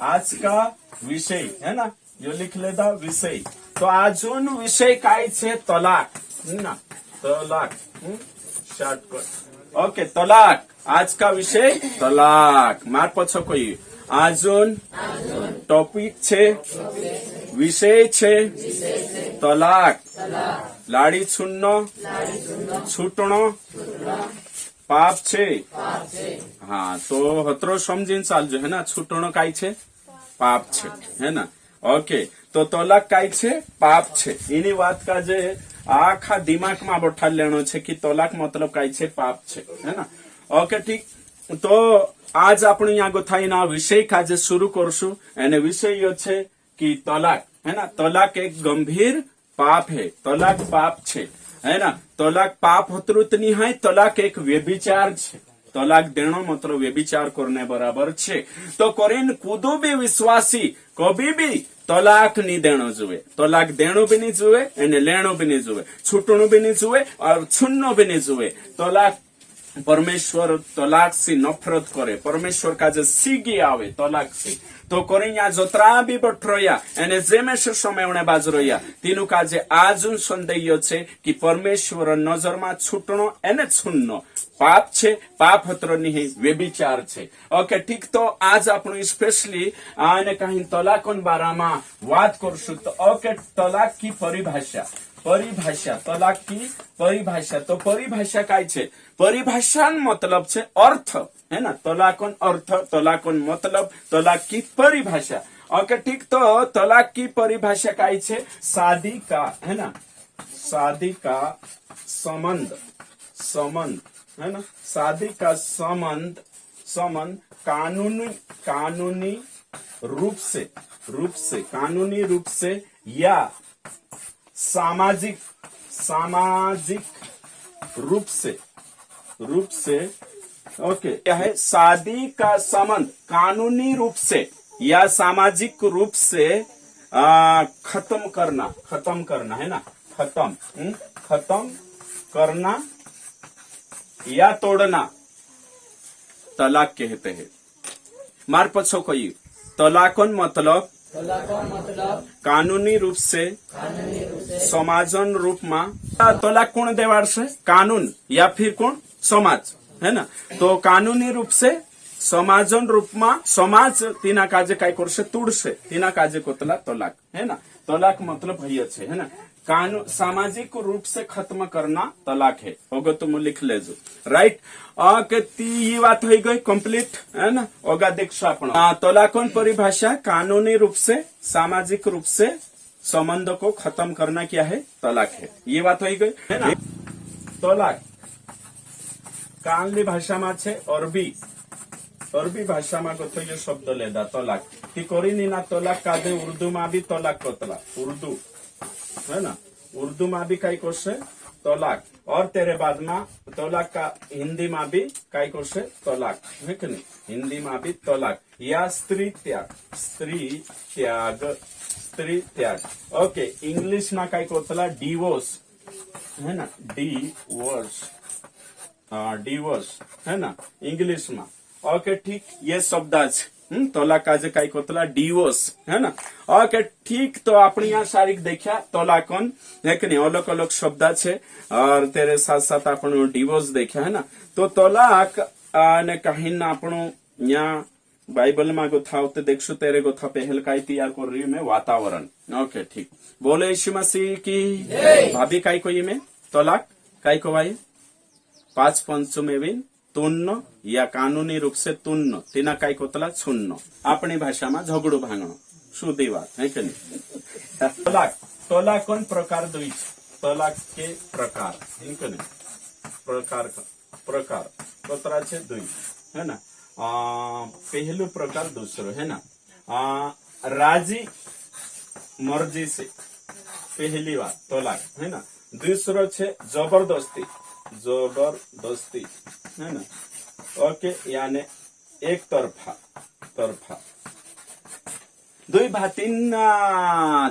आज का विषय है ना, जो लिख लेता विषय। तो अजून विषय काय छे? तलाक ना, तलाक शॉर्टकट। ओके, तलाक आज का विषय तलाक। मार पछो कोई अजून टॉपिक छे, विषय छे तलाक। लाड़ी छूटनो छूटणो पाप छे। हाँ, तो हतरो समझीने चालजो है ना। छूटणो काय छे? पाप छे, है ना। ओके, तो तलाक काय छे? पाप छे। एनी बात का जे आखा दिमाग में बैठा लेनो छे कि तलाक मतलब काय छे? पाप छे, है ना। ओके, ठीक। तो आज आपण यहाँ गोथाईना विषय का जे शुरू करशु, एने विषय यो छे कि तलाक, है ना। तलाक एक गंभीर पाप है। तलाक पाप छे, है ना। तलाक पाप होतरुत नहीं है। तलाक एक व्यभिचार छे। तलाक देनो मतलब व्यभिचार करने बराबर छे। तो करीन कूदो भी विश्वासी कभी भी तलाक नहीं देनो जुए। तलाक देनो भी नहीं जुए, एने लेनो भी नहीं जुए, छूटनो भी नहीं जुए और छुन्नो भी नहीं जुए। तलाक परमेश्वर तलाक से नफरत करे। परमेश्वर का जो सीगी आवे तलाक से तो करिया जोतरा भी बठरोया एने जेमेशर समय बाज रोया तीनु का जे आजुन संदेह छे कि परमेश्वर नजर में छूटनो एने छुन्नो पाप छे। पाप हतरो नहीं व्यभिचार छे। ओके, ठीक। तो आज आपण स्पेशली आने कहीं तलाकन बारा में बात करशु। तो ओके, तलाक की परिभाषा तलाक की परिभाषा। तो परिभाषा काय छे? परिभाषा मतलब छे अर्थ, है ना। तलाकन अर्थ, तलाकन मतलब, तलाक की परिभाषा। ओके, ठीक। तो तलाक की परिभाषा काय छे? शादी का, है ना, शादी का संबंध, है ना। शादी का संबंध कानूनी रूप से या सामाजिक रूप से ओके, क्या है? शादी का संबंध कानूनी रूप से या सामाजिक रूप से खत्म करना, है ना। खत्म करना या तोड़ना तलाक कहते हैं। मार पछो कोई तलाकन मतलब कानूनी रूप से समाजन रूप में तलाक कौन देवार से? कानून या फिर कौन? समाज, है ना। तो कानूनी रूप से समाजन रूप में समाज तीना काजे काय करसे? तुड़से तीना काजे को तलाक, है ना। तलाक मतलब भैया छे, है ना। कानून सामाजिक रूप से खत्म करना तलाक है। होगा तो मुझे लिख लेजो, राइट। ये बात हो गई कंप्लीट, है ना। होगा देखो आपण तलाकन परिभाषा कानूनी रूप से सामाजिक रूप से संबंध को खत्म करना क्या है? तलाक है। ये बात हो गई, है ना। तलाक कानली भाषा में छे अरबी भाषा में तो ये शब्द लेदा तलाक की करी ना। तलाक कादे उर्दू में भी तलाक कतला, उर्दू, है ना। उर्दू में भी कई कोसे तलाक, और तेरे बाद में तलाक का हिंदी में भी कई कोसे तलाक, है कि नहीं। हिंदी में भी तलाक या स्त्री त्याग। ओके, इंग्लिश में कई कोतला डिवोर्स, है ना। डिवोर्स, है ना, इंग्लिश में। ओके, ठीक। ये शब्द आज तलाक काजे कई कोतला डिवोर्स, है ना। ओके, ठीक। तो अपने यहाँ शारीरिक देखा तलाकन, है कि नहीं, अलग अलग शब्द छे और तेरे साथ साथ अपन डिवोर्स देखा, है ना। तो तलाक ने कहीं ना अपन यहाँ बाइबल में गोथा होते देखो तेरे गोथा पहल काई तैयार कर रही मैं वातावरण। ओके, ठीक। बोले यीशु मसीह की भाभी काई को ये में तलाक काई को भाई 5 पंचों में भी तुन्न या कानूनी रूप से तुन्न तीना काई कोतला छुन्न। अपनी भाषा में झगड़ो भांगणो शुद्ध बात है कि नहीं। तलाक कौन प्रकार दुई? तलाक के प्रकार, है कि नहीं। प्रकार कोतरा छे? दुई, है ना। पहलू प्रकार, दूसरो, है ना। राजी मर्जी से पहली बात तलाक, है ना। दूसरो छे जबरदस्ती, है ना। ओके, यानी एक तरफा दुई भातीन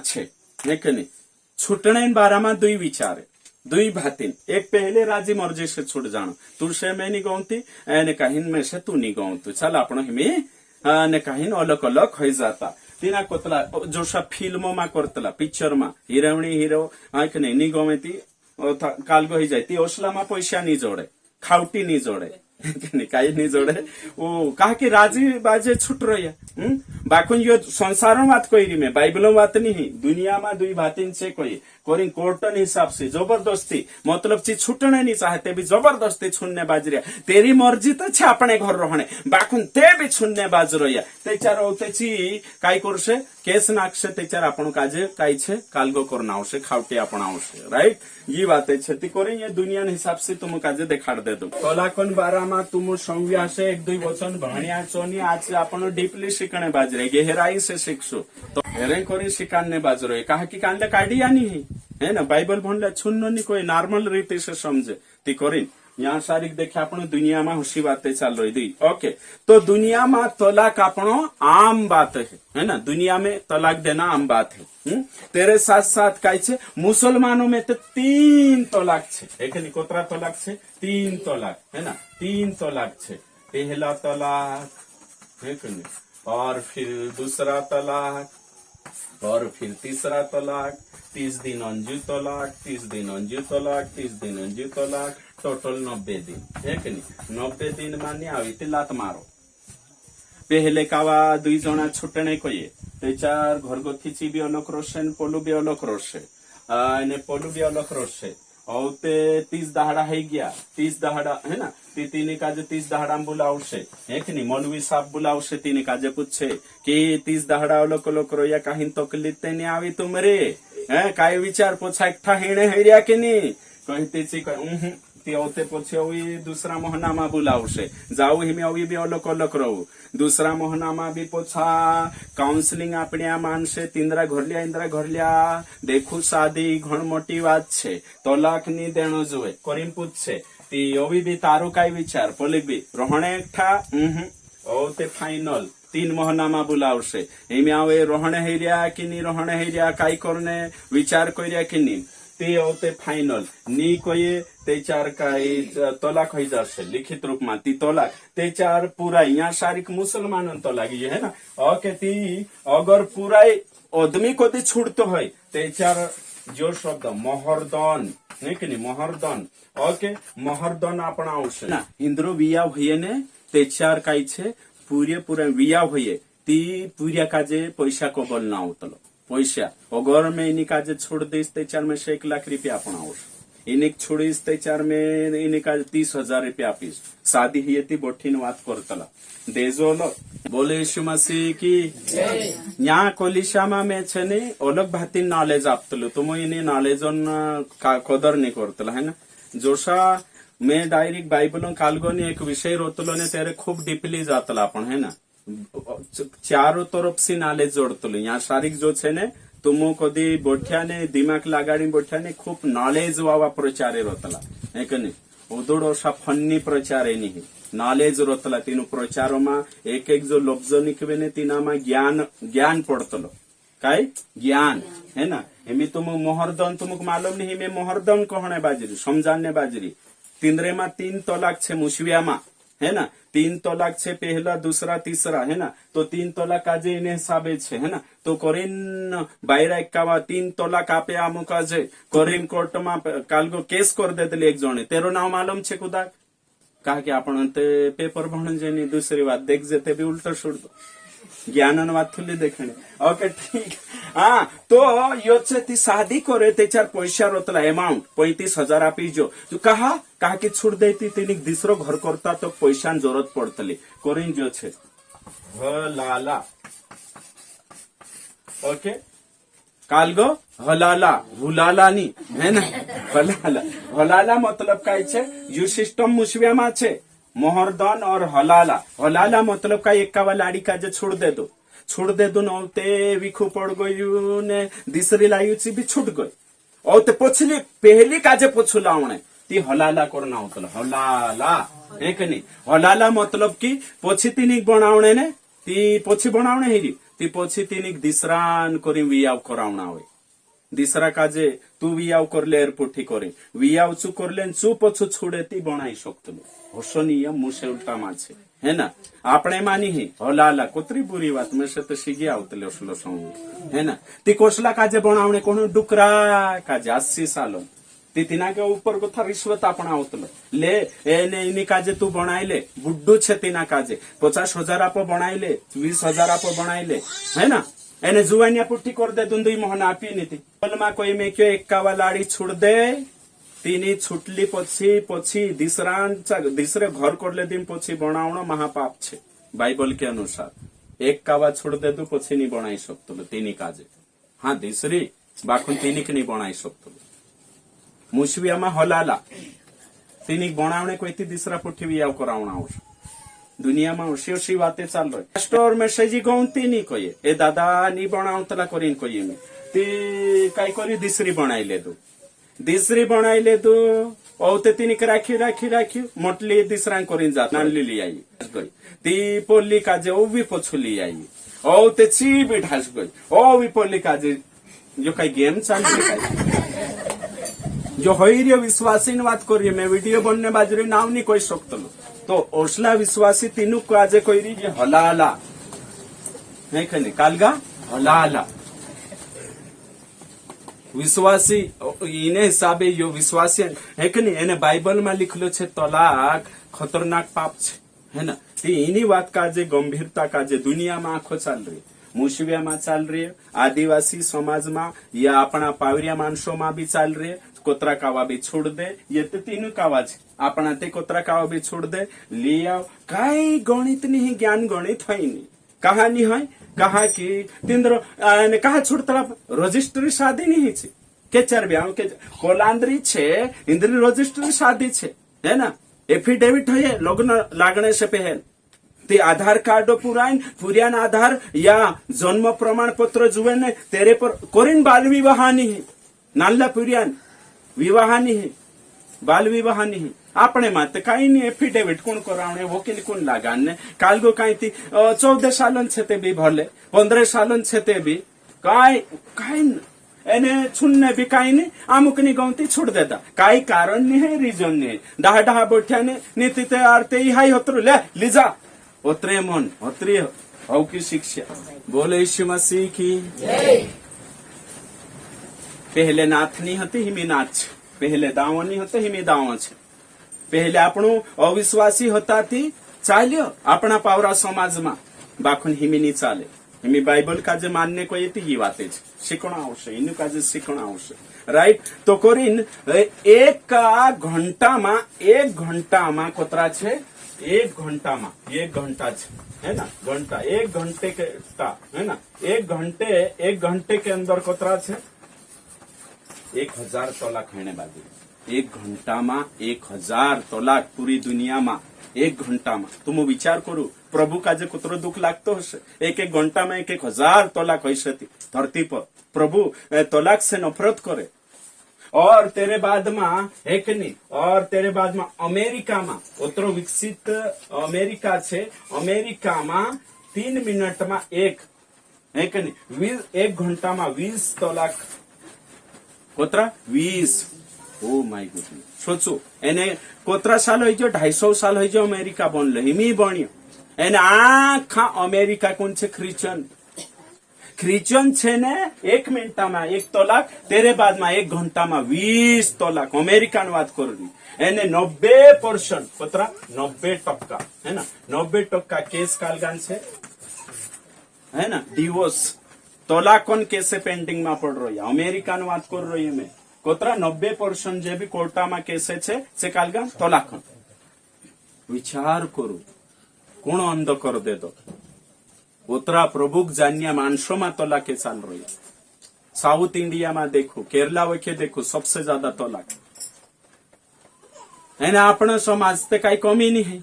छे, है कि नहीं। छूटने बारा में दुई विचार, दुई भातीन। एक पहले राजी मर्जी से छूट जानो, तू से मैं नहीं गौती एने कहीं में से तू नहीं गौतू। चल आपण में ने कहीं अलग अलग हो जाता तीना कोतला जोशा फिल्मों में करतला पिक्चर में हिरोणी हिरो आंख नहीं निगमे ती कालगो हो जाती ओसला में पैसा नहीं जोड़े खाउटी नहीं जोड़े काही नहीं जोड़े वो कहा कि राजी बाजे छुट रही है बाकुन यो संसारों बात कोई रही में बाइबलों बात नहीं दुनिया में दुई बातिन से कोई कोरिंग कोर्टन हिसाब से जबरदस्ती मतलब ची छुटने नहीं चाहते भी जबरदस्ती छुनने बाज रहा तेरी मर्जी तो छे अपने घर रहने बाकुन ते भी छुनने बाज रहा तेचार ची काय करसे केस नाकसे तेचार आपण काजे काय छे कालगो करनावसे खावटी आपण आवसे राइट ये बात है ती कोरिंग ये दुनिया हिसाब से तुम काजे देखाड़ दे दो कलाकोन बारामा तुम संव्या से एक दुई वचन भणिया चोनी आज आपण डीपली शिकणे बाज रहे गहराई से शिक्षो तो हेरे कोरी शिकाने बाज रहे कहा कि कांदे काढ़िया नहीं है ना बाइबल भणले छुन्नो नहीं कोई नॉर्मल रीति से समझे ती करिन यहाँ सारी देखे आपण दुनिया में हुशी बातें चल रही थी ओके तो दुनिया में तलाक आपण आम बात है ना दुनिया में तलाक देना आम बात है तेरे साथ साथ काय छे मुसलमानों में तो 3 तलाक छे एक नहीं कोतरा तलाक छे 3 तलाक है ना 3 तलाक छे पहला तलाक है कि नहीं और फिर दूसरा तलाक और फिर तीसरा तलाक 30 दिन अंजू तलाक 30 दिन अंजू तलाक 30 दिन अंजू तलाक टोटल 90 दिन है कि नहीं 90 दिन माने आवी लात मारो पहले कावा दुई जना छुटने को ये तेचार घरगथी भी अलग रोसे पोलू भी अलग रोसे पोलू भी अलग रोसे और ते 30 दहाड़ा है गया 30 दहाड़ा है ना तीन काजे 30 दहाड़ा बुलावशे है कि नहीं मौलवी साहब बुलावशे तीन काजे पूछे कि 30 दहाड़ा अलग अलग रोया कहीं तो लिते नहीं आवी तुम रे है काय विचार पोछा एकठा हेणे हेरिया कि नहीं कहते ती પછી दूसरा महीना में बुलावशे जाऊ हिमे अवी भी अलग अलग रहू दूसरा महीना में भी पोछा काउंसलिंग आपण्या मानसे तींद्रा घरलिया देखू शादी घण मोटी बात छे तलाक नी देणो जोए करीम पूछे ती अवी भी तारो काय विचार पोलिक भी रोहणे एकठा ओ ते फाइनल 3 महीना में बुलावशे हिमे आवे रोहणे हेरिया कि नी रोहणे हेरिया काय करने विचार करिया कि नी ते होते फाइनल नी कोई तेचार का तलाक हो जासे लिखित रूप में ती तलाक तेचार पूरा यहाँ शारीक मुसलमान तलाक ये है ना ओके ती अगर पूरा आदमी को ती छूटतो है तेचार जो शब्द मोहरदन नहीं कि नहीं मोहरदन ओके मोहरदन अपना आवश्यक ना इंद्रो विया हुए ने तेचार काई छे पूरा विया हुए ती पूरा काजे पैसा को बोलना होतलो पैसा अगर में इन्हीं काजे छोड़ दे तेचार में 1 लाख रुपया अपना इन्हें छोड़ी तेचार में इन्हें काजे 30,000 रुपया पीस शादी ही थी बोठी बात करतला देजो लो बोले यीशु मसीह की यहाँ कोलिशामा में छे ने अलग भाती नॉलेज आपतलो तुम इन्हें नॉलेज कदर नहीं करतला है ना जोशा मैं डायरेक्ट बाइबल कालगो ने एक विषय रोतलो ने तेरे खूब डीपली जातला अपन है ना चारों तरफ से नॉलेज जोड़तलो यहाँ शारीरिक जो छे ने तुम कदी बोठिया ने दिमाग लगाड़ी बोठिया ने खूब नॉलेज वावा प्रचारे रोतला है कि नहीं उदोड़ सा फन्नी प्रचारे नहीं नॉलेज रोतला तीनों प्रचारों में एक जो लफ्ज निकवे ने तीना में ज्ञान पड़तलो काय ज्ञान है ना एमी तुम मोहरदन तुमको मालूम नहीं मैं मोहरदन कहने बाजरी समझाने बाजरी तीनरे में 3 तलाक छे मुसविया में है ना 3 तलाक छे पहला दूसरा तीसरा है ना तो 3 तलाक काजे इन्हें हिसाबे छे है ना तो करीन बाहर एक्कावा 3 तलाक आपे आमु काजे करीन कोर्ट में कालगो केस कर देते एक जने तेरो नाम मालूम छे खुदा कहा कि आपण ते पेपर भण जेनी दूसरी बात देख जेते भी उल्टा छोड़ दो ज्ञानन बात थुली देखने ओके ठीक हाँ तो यो छे ती शादी करे तेचार पैसा रोतला अमाउंट 35,000 आपी जो तो कहा कि छूट देती तीन दूसरो घर करता तो पैसा जरूरत पड़तली कोरिन जो छे हलाला ओके कालगो हलाला हुलाला नी है ना हलाला मतलब काय छे यू सिस्टम मुसविया में छे मोहरदन और हलाला मतलब का एक कावा लाड़ी का जो छोड़ दे दो नौते विखु पड़ गयु ने दिसरी लायुची भी छूट गई और ते पछली पहली काजे पछु लावणे ती हलाला करना होतला हलाला एक नहीं हलाला मतलब की पछी तीनिक बनावणे ने ती पछी बनावणे हेरी ती पछी तीनिक दिसरान करी वियाव करावणा होय दिसरा काजे तू वियाव करले एयरपोर्ट करे वियाव चू करले चू पछु छोड़े ती बनाई शकतलो होशोनियम मुंह से उल्टा माछे है ना आपणे मानी ही हलाला कोतरी बुरी बात में से तो सीगी आवतले असलो सॉन्ग है ना ती कोसला काजे बनावणे कोण डुकरा काजे 80 सालो ती तिना के ऊपर को था रिश्वत आपणा आवतलो ले एने इनी काजे तू बनाइले बुड्डू छे तिना काजे 50,000 आप बनाइले 20,000 आप बनाइले है ना एने जुवानिया पुट्ठी कर दे दुंदुई मोहन आपी नीति बोलमा कोई में क्यों एक्कावा लाड़ी छुड़ दे तीनी छुटली पछी पछी दिसरे घर करले दिन पछी बनावणो महापाप छे बाइबल के अनुसार एक कावा छोड़ दे तू पछी नहीं बनाई सकतो तीनी काजे हाँ दिसरी बाखुन तीनी के नहीं बनाई सकतो मुशवियामा हलाला तीनी बनावणे कोई थी दिसरा पुठी भी आव करावणा आवश्यक दुनिया में ओशी ओशी बातें चल रही स्टोर में सजी गौती नहीं कोई ए दादा नहीं बनावतला करीन कोई में ती काय करी दिसरी बनाई ले दो दिसरी बनाई ले दो औते तीन राखी राखी राखी मोटली दिसरा करीन जात नाली ली आई गई ती पोली काजे ओ भी पछुली आई औते ची भी ढास गई ओ भी पोली काजे जो कई गेम चल रही जो होइरियो विश्वासी ने बात करिए मैं वीडियो बनने बाजरी नाम नहीं कोई सकतो तो ओसला विश्वासी तीनू काजे कोई रही जे हलाला है खने कालगा हलाला विश्वासी इने हिसाबे यो विश्वासी है कि नहीं एने बाइबल में लिखलो छे तलाक खतरनाक पाप छे है ना ती इनी बात काजे गंभीरता काजे दुनिया में आखो चल रही मुशविया में चल रही है आदिवासी समाज में या अपना पावरिया मानसों में भी चल रही है कोतरा कावा भी छोड़ दे ये तो तीनों कावा छे अपना ते कोतरा कावा भी छोड़ दे लिया काई गणित नहीं ज्ञान गणित है नहीं कहानी है कहा कि तिंद्रो ने कहा छोड़ता रजिस्ट्री शादी नहीं छे के चार ब्याह के कोलांद्री छे इंद्री रजिस्ट्री शादी छे है ना एफिडेविट है लग्न लागने से पहले ते आधार कार्ड पुरान आधार या जन्म प्रमाण पत्र जुए ने तेरे पर कोरिन बाल विवाह नहीं है नाला पुरियान विवाह नहीं है बाल विवाह नहीं है आपने मत कहीं नहीं एफिडेविट कौन करावणे वकील कौन लगाने काल गो कहीं थी 14 सालन छे भी भले 15 सालन छे भी कहीं एने छुन्ने भी कहीं नहीं अमुक नहीं गौती छोड़ देता कई कारण नहीं है रीजन नहीं डहा डहा बैठा ने नीति ते आरते हाई होत्र ले लीजा ओतरे मन होत्री हो की शिक्षा बोले यीशु मसीह की पहले नाथ नहीं होते हिमी नाच पहले दाव नहीं होते हिमी दाव छे पहले आपणो अविश्वासी होता थी चाल्यो अपना पावरा समाज में बाखुन हिमी नहीं चाले हिमी बाइबल का जे मानने को ये ही बातें शिकणा आवश्यक इनु का जे शिकणा आवश्यक राइट तो कोरिन एक घंटा में कोतरा छे 1 घंटा में 1 घंटा है ना घंटा 1 घंटे के है ना 1 घंटे के अंदर कोतरा छे 1000 तोला खाने बाकी 1 घंटा में 1000 तोला पूरी दुनिया में 1 घंटा में तुम विचार करो प्रभु का जे कुतरो दुख लागतो हशे 1 घंटा में 1000 तोलाक होई सती धरती पर प्रभु तोलाक से नफरत करे और तेरे बाद में है कि नहीं और तेरे बाद में अमेरिका में उतरो विकसित अमेरिका छे अमेरिका में 3 मिनट में एक है कि नहीं 1 घंटा में 20 तोलाक कोतरा 20 ओ माय गुडनेस सोचो एने कोतरा साल हो जो 250 साल हो जो अमेरिका बनलो हिमी बन्यो एने आखा अमेरिका कौन छे क्रिश्चियन छे ने 1 मिनट में 1 तोलाक तेरे बाद में 1 घंटा में 20 तोलाक अमेरिका बात कर रही एने 90% कोतरा 90% है ना 90% केस कालगान छे है ना डिवोर्स तोलाक कौन कैसे पेंडिंग में पड़ रही है अमेरिका बात कर रही है मैं कोतरा 90% जे भी कोर्टा में केसे छे से कालगान तोलाक विचार करो कौन अंध कर दे दो उतरा प्रभु जानिया मानसों में तोलाक के चल रही है साउथ इंडिया में देखो केरला वखे देखो सबसे ज्यादा तोलाक है ना अपना समाज ते कई कमी नहीं है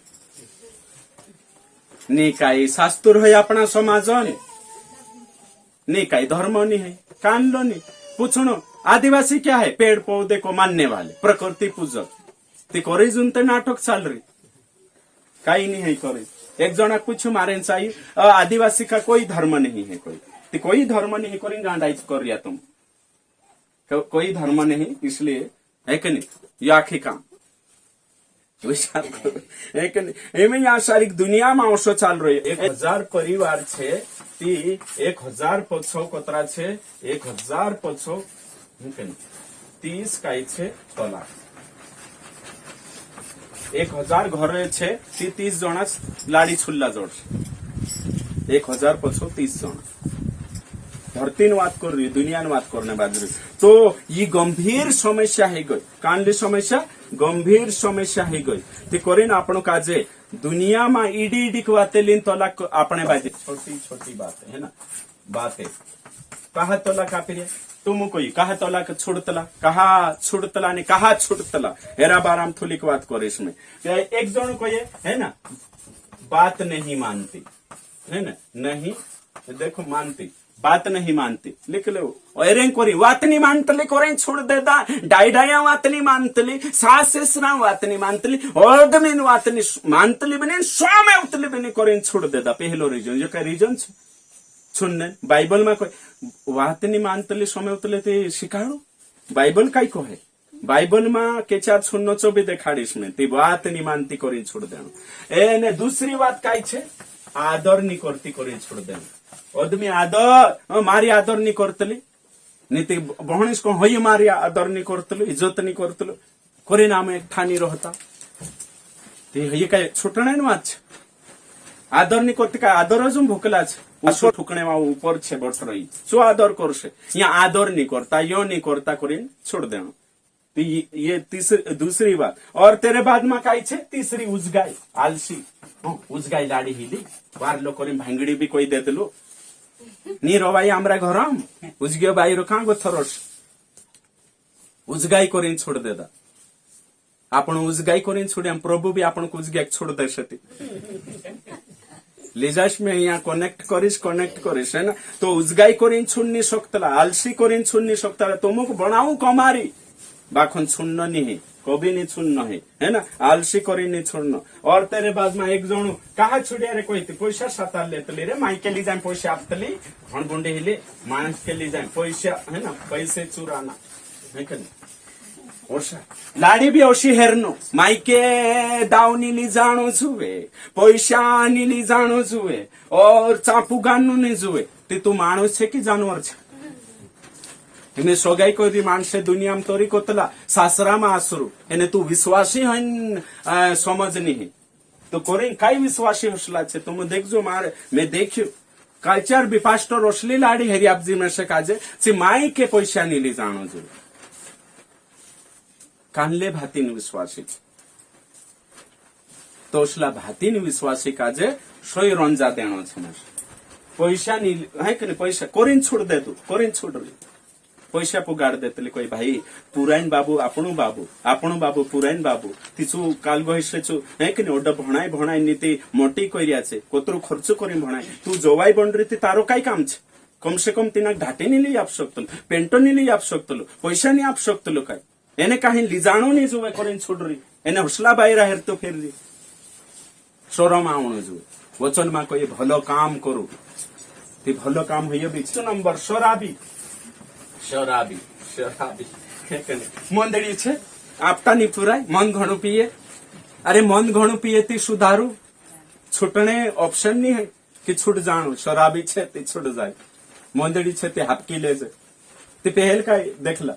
नहीं कई शास्त्र है अपना समाज नहीं कई धर्म नहीं है कान लो नहीं पूछनो आदिवासी क्या है पेड़ पौधे को मानने वाले प्रकृति पूजक ते करे जुनते नाटक चल रही कई नहीं है करे एक जना पूछो मारे चाहिए आदिवासी का कोई धर्म नहीं है कोई धर्म नहीं करें गांडाइज कर रिया तुम कोई धर्म नहीं इसलिए है कि नहीं ये आखिर काम વિચાર કરો એમ આ સારી દુનિયામાં ઓછો ચાલ રહ્યો 1000 પરિવાર છે તે 1000 પછો કતરા છે 1000 પછો 30 કાય છે તલાક 1000 ઘરે છે તે 30 જણા લાડી છુલ્લા જોડશે 1000 પછો 30 જણા धरती बात कर रही दुनिया बात करने बाजू तो ये गंभीर समस्या है गई कानली समस्या गंभीर समस्या है गई ते करेन आपण काजे दुनिया में ईडी ईडी बातें लीन तलाक अपने बाजे छोटी छोटी बात है ना बातें कहा तलाक आप तुम कोई कहा तलाक छुड़तला कहा छुड़तला ने कहा छुड़तला हेरा बाराम थोली बात करे इसमें एक जन को ये है ना बात नहीं मानती है ना नहीं देखो मानती बात नहीं मानती लिख लो एरें कोरी बात नहीं मानतली कोरें छोड़ देता डाई डाया बात नहीं मानतली सास ससुरा बात नहीं मानतली और दमीन बात नहीं मानतली बने सो में उतली बने कोरें छोड़ देता पहलो रीजन जो क्या रीजन छे सुनने बाइबल में कोई बात नहीं मानतली सो में उतले ते शिकाड़ो बाइबल काई को है बाइबल में के चार सुननो चो भी देखाड़ीश में ती बात नहीं मानती कोरें छोड़ देनो ए दूसरी बात काई छे आदर नहीं करती कोरें छोड़ देनो आदमी आदर मारी आदर नहीं करतली नीति बहनीस को होई मारी आदर नहीं करतलो इज्जत नहीं करतलो कोरी नाम एक ठानी रहता ते ये काय छुटणे न वाच आदर नहीं करती काय आदर अजून भोकला छे उसो ठुकणे मा ऊपर छे बट रही सो आदर करसे या आदर नहीं करता यो नहीं करता कोरी छोड़ देनो ये तीसरी दूसरी बात और तेरे बाद में काई छे तीसरी उजगाई आलसी उजगाई लाड़ी हिली बार लोग भांगड़ी भी कोई दे दिलो नी रवाई आमरा घरम उजगियो बाई रो कहाँ गोथरोस उजगाई कोरिन छोड़ देदा आपण उजगाई कोरिन छोड़े हम प्रभु भी आपण को उजगाई छोड़ दे सती लेजाश में यहाँ कनेक्ट करिस है ना तो उजगाई कोरिन छुन्नी सकतला आलसी कोरिन छुन्नी सकतला तुमको बनाऊ कमारी बाखन छुन्न नहीं कभी नहीं छुन्न है ना आलसी करी नहीं छुन्न और तेरे बाद में एक जणु कहा छुड़िया रे कोई पैसा सातार लेतली रे माई के ली जाए पैसा आपतली भण बुंडे हिले मानस के ली जाए पैसा है ना पैसे चुराना है कि ओसा लाड़ी भी ओशी हेरनो माई के दाव नीली जानो जुए पैसा नीली जानो जुए और चापू गानु नहीं जुए ते तू मानुस छे कि जानवर छे એને સોગાઈ કોઈ માણસે દુનિયામાં તોરી કોતલા સાસરામાં આસરું એને તું વિશ્વાસી હોય સમજ નહીં તો કોરી કાઈ વિશ્વાસી હસલા છે तुम देखजो मारे मैं देखियो कल्चर भी पास्टर ओसली लाड़ी हेरी आपजी में से काजे से माई के पैसा नीली जानो जो कानले भातीन विश्वासी तो ओसला भातीन विश्वासी काजे सोई रंजा देनो छे पैसा नीली है कि पैसा कोरिन छोड़ दे तू कोरिन छोड़ रही पैसा पुगाड़ देते कोई भाई पुराइन बाबू आपणु बाबू पुराइन बाबू तिचु काल गहिसे छु है कि ओड भणाई भणाई नीति मोटी करिया छे कोतरो खर्च करी भणाई तू जोवाई बंडरीती तारो काय काम छे कम से कम तिना घाटी नी ली आप सकतलो पेंटो नी ली आप सकतलो पैसा नी आप सकतलो काय एने काही लिजाणो नी जोवे करिन छोडरी एने हौसला बाहिर हेरतो फेरली शरम आवणो जोवे वचन मा कोई भलो काम करू ती भलो काम होय बी नंबर शराबी मंदड़ी छे आपता नहीं पुराय मन घणु पिए अरे मन घणु पिए ती सुधारू छूटने ऑप्शन नहीं है कि छूट जाणु शराबी छे ती छूट जाए मंदड़ी छे ते हापकी ले जाए ते पहल का देखला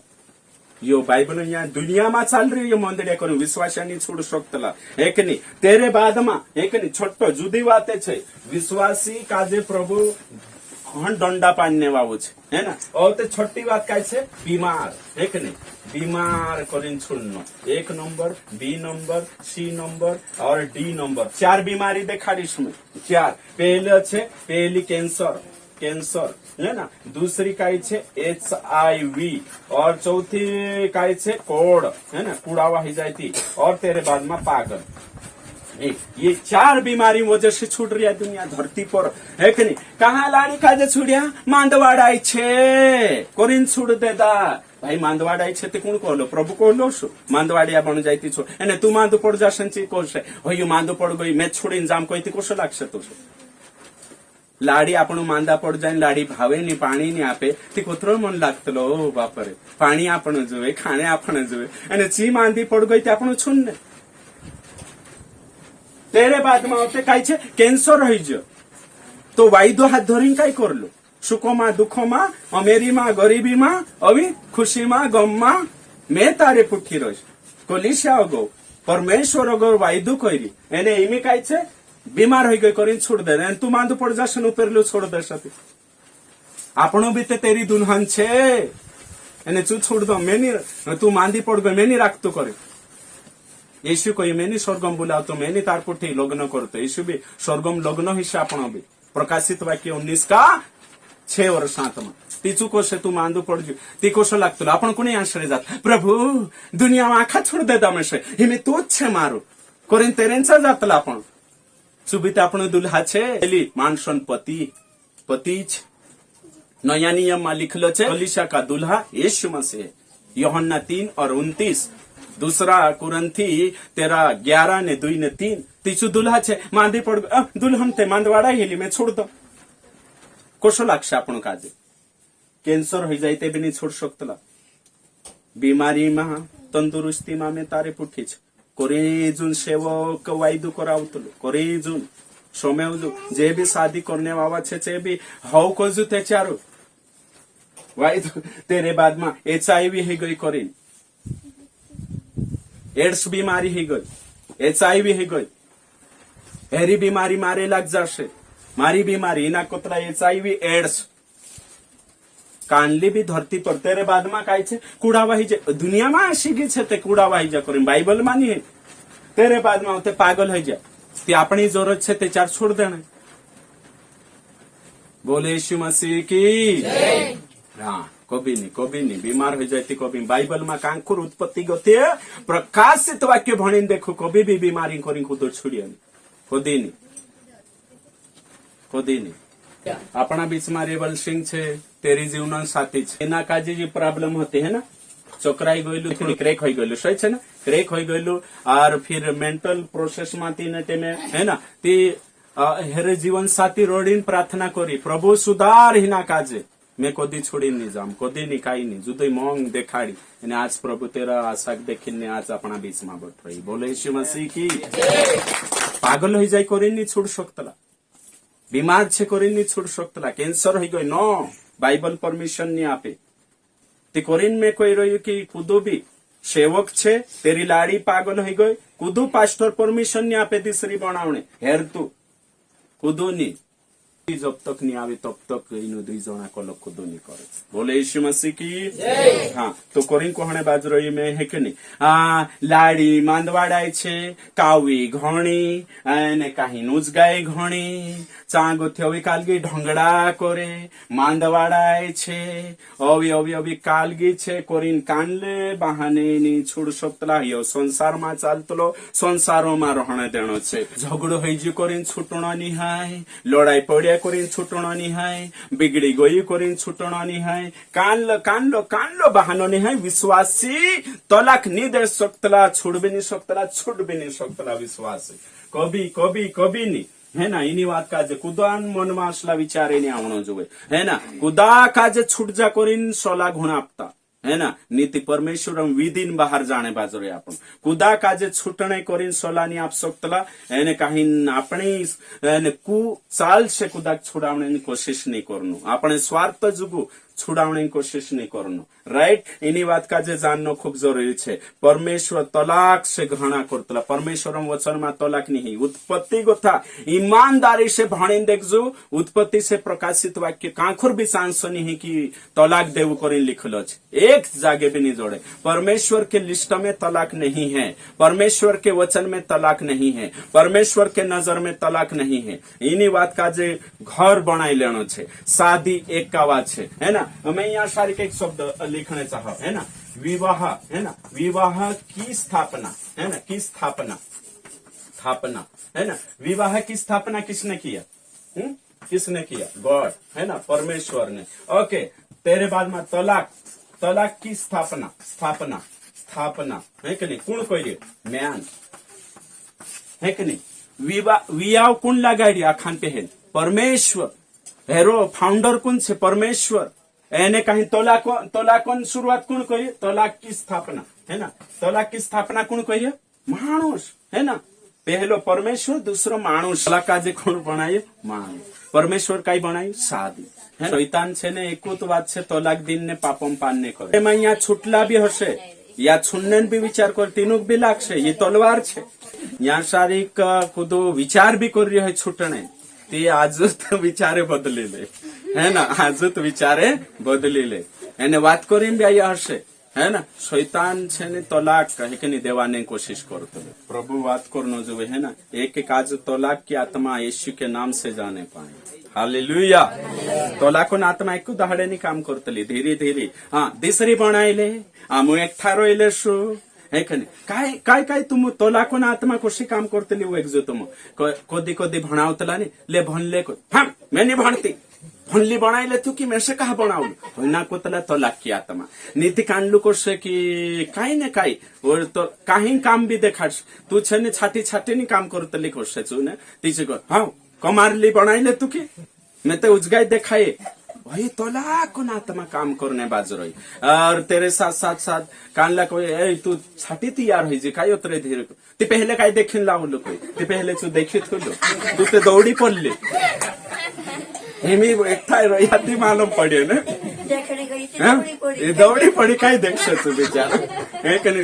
यो बाइबल यहाँ दुनिया में चाल रही है मंदड़िया करू विश्वास नहीं छोड़ सकतला एक नहीं तेरे बाद में एक नहीं छोटो जुदी बातें छे विश्वासी काजे प्रभु डंडा पाने वावो छे है ना और तो छोटी बात का छे बीमार एक नहीं बीमार करिन छुड़नो एक number B number C number और डी नंबर 4 बीमारी देखाड़ीश में 4 पहली कैंसर है ना दूसरी काई छे HIV और चौथी काई छे कोड़ है ना कूड़ावा ही जाती और तेरे बाद में पागल ये 4 बीमारी वजह से छूट रही है दुनिया धरती पर है कि नहीं कहा लाड़ी काजे छुड़िया मांदवाड़ाई छे कोरिन छुड़ देदा भाई मांदवाड़ाई छे ते कोण कहलो प्रभु कहलो सु मांदवाड़िया बन जाती छो एने तू मांदो पड़ जा संची कोसे होय मांदो पड़ गई मैं छोड़ीन जाम कोईती कोसो लागशे तो लाड़ी आपण मांदा पड़ जाए लाड़ी भावे नहीं पानी नहीं आपे ती कोतरो मन लागतलो ओ बापरे पानी आपण जुए खाणे आपण जुए एने ची मांदी पड़ गई ते आपण छुन्ने तेरे बाद में होते काय छे कैंसर हो जो तो वाइदो हाथ धरी काय कर लो सुखो में दुखो में अमेरी में गरीबी में अभी खुशी में गम में मैं तारे पुठी रही कोलिशा गो परमेश्वर अगर वायदो करी एने इमी काय छे बीमार हो गई करीन छोड़ दे तू मांदू पड़ जासन ऊपर लो छोड़ दे सकती आपनो भी ते तेरी दुल्हन छे एने तू छोड़ दो मैंने तू मांदी पड़ गई मैंने राख तो करे यीशु को मैंने स्वर्गम बुलाओ तो मैंने तार पुठी लग्न करते यीशु भी स्वर्गम लग्न हिस्सा आपण भी प्रकाशित वाक्य 19 का 6 और 7 में तीचू कोशे तू मांदू पड़ गयो ती कोशो लागतो आपण कोणी आश्रय जात प्रभु दुनिया में आखा छोड़ दे दमेशे हिमे तोच छे मारू कोरीन तेरेंचा जातला आपण सुबित आपण दुल्हा छे एली मानसन पति छे नया नियम में लिखलो छे कलीसिया का दुल्हा यीशु मसीह यूहन्ना 3 और 29 दूसरा कुरंथी 13:11 ने 2 ने 3 तीसू दुल्हा छे मांदी पड़ दुल्हन ते मांदवाड़ा हेली में छोड़ दो कोशो लागशे आपण काजे कैंसर हो जाते भी नहीं छोड़ सकतला बीमारी में तंदुरुस्ती में तारे पुठी छे कोरेजुन सेवक वायदू करावतलो कोरेजुन सोमेवजू जे भी शादी करने वाला छे चे भी हव कोजू ते चारो वायदू तेरे बाद में HIV ही गई करीन एड्स बीमारी ही गई HIV ही गई हेरी बीमारी मारे लग जाशे मारी बीमारी इना कोतरा HIV एड्स कानली भी धरती पर तेरे बाद में काय छे कूड़ावाही दुनिया में आशी गई छे ते कूड़ावाही जा करीन बाइबल मानी है तेरे बाद में होते पागल हो जाए ती अपनी जरूरत छे ते चार छोड़ देना बोले यीशु मसीह की हाँ कभी नहीं बीमार हो जाती कभी बाइबल में कांकुर उत्पत्ति गति प्रकाशित वाक्य भणी देखो कभी भी बीमारी करी खुद छोड़िए कदी नहीं अपना बीच में रेवल सिंह छे तेरी जीवन साथी छे एना काजे जी प्रॉब्लम होती है ना चोकराई गयलु थोड़ी क्रेक हो गयलु सही छे ना क्रेक हो गयलु और फिर मेंटल प्रोसेस में तीन टेमे है ना ती हेरे जीवन साथी रोडीन प्रार्थना करी प्रभु सुधार हिना काजे मैं कदी छोड़ी नहीं जाम कदी नहीं काई नहीं जुदई मोंग देखाड़ी एने आज प्रभु तेरा आशा देखिने आज अपना बीच में बैठ रही बोले यीशु मसीह की पागल हो जाए करी नहीं छोड़ सकतला बीमार छे करी नहीं छोड़ सकतला कैंसर हो गई नो बाइबल परमिशन नहीं आपे ती कोरिन में कोई रही कि कुदू भी सेवक छे तेरी लाड़ी पागल हो गई कुदू पास्टर परमिशन नहीं आपे तीसरी बनावने हेर तू कुदू नहीं जब तक नहीं आवे तब तक इन दुई जना कल खुद नहीं करे बोले यीशु मसीह की हाँ तो कोरिन कोहणे बाज रही में है कि नहीं लाड़ी मांदवाड़ाय छे कावी घणी ने काही नुज गाय घणी चांगो थी कालगी ढंगड़ा करे मांदवाड़ाय छे अवी कालगी छे कोरिन कानले बहाने नहीं छोड़ सकतला यो संसार में चालतलो संसारो में रहने देनो छे झगड़ो होई जी कोरिन छुटणो नहीं है लड़ाई पड़िया करीन छुटणो नहीं है बिगड़ी गई करीन छुटणो नहीं है कानलो बहानो नहीं है विश्वासी तलाक नहीं दे सकतला छुड़ भी नहीं सकतला विश्वासी कभी नहीं है ना इनी बात काजे कुदान मन में असला विचारे नहीं आवनो जोवे है ना कुदा काजे छुट जा करीन सोला गुणापता है ना नीति परमेश्वर विदिन बाहर जाने बाजरे आपण कुदा काजे छुटणे करीन सोलानी आप सकतला एने काही अपनी कु चाल से कुदा छुड़ावने कोशिश नहीं करनु अपने स्वार्थ जुगु छुड़ावने कोशिश नहीं करनु राइट इनी बात का जे जाननो खूब जरूरी छे परमेश्वर तलाक से घृणा करतला परमेश्वर वचन में तलाक नहीं उत्पत्ति कथा ईमानदारी से भणी देखजु उत्पत्ति से प्रकाशित वाक्य कांखुर भी सांस नहीं कि तलाक देव करीन लिखलो छे एक जागे भी नहीं जोड़े परमेश्वर के लिस्ट में तलाक नहीं है परमेश्वर के वचन में तलाक नहीं है परमेश्वर के नजर में तलाक नहीं है इनी बात का जे घर बनाई लेनो छे शादी एक का बात छे है ना मैं यहाँ शारीरिक एक शब्द लिखने चाह है ना विवाह है ना विवाह की स्थापना है ना की स्थापना है ना विवाह की स्थापना किसने किया किसने किया गॉड है ना परमेश्वर ने ओके तेरे बाद में तलाक की स्थापना है कि नहीं कौन कह मैन है कि नहीं विवाह कौन लगाड़ी आखान पे है परमेश्वर हेरो फाउंडर कौन से परमेश्वर एने कहीं तलाक शुरुआत कौन करिए तलाक की स्थापना है ना तलाक की स्थापना कौन करिए मानुष है ना पहलो परमेश्वर दूसरो मानुष काजे कोण बनायो मानुष परमेश्वर कई बनायो सादी है शैतान छे ने एकूत बात छे तलाक दिन ने पापम पान करे एमां यहाँ छूटला भी हशे या छुन्ने भी विचार कर तीनों भी लागशे ये तलवार छे यहाँ शारीरिक कुदो विचार भी कर रही है छूटने ते आज तो विचारे बदली ले है ना आज तो विचारे बदली ले एने वात करीने भी हशे है ना शैतान छे ने तलाक कहे के नहीं देवाने कोशिश करतो प्रभु बात करनो जो है ना एक एक आज तलाक की आत्मा यीशु के नाम से जाने पाए हालेलुया तलाकोन आत्मा एक दहाडे नहीं काम करतली धीरे धीरे हाँ दिसरी बनाइले आमु एकठा रोइले शू है काय काय काय तुम तलाकोन आत्मा कशी काम करतली वो एक जो तुम कोदी कोदी भणावतला ने ले भणले को हम मैं नहीं भणती भणली बनाइले तू की मैं से कहा बनाऊल होइना कोतला तलाक की आत्मा नीति कांडलू करसे की काय ने काय और तो काही काम भी देखाड्स तू छने छाटी छाटी नहीं काम करतली करसे छु ने तिचे को हां कमारली बनाइले तू की मैं तो उजगाई देखाए वही तलाक ना आत्मा काम करने बाज रही और तेरे साथ साथ साथ कानला कोई तू छाटी तैयार हुई जी काय उतरे धीरे ते पहले काय देखिन लावलो कोई ते पहले तू देखी थुलो तू ते दौड़ी पड़ली हेमी एकठा रही मालूम पड़े ने दौड़ी पड़ी काय देखशे तू बेचारा है कनी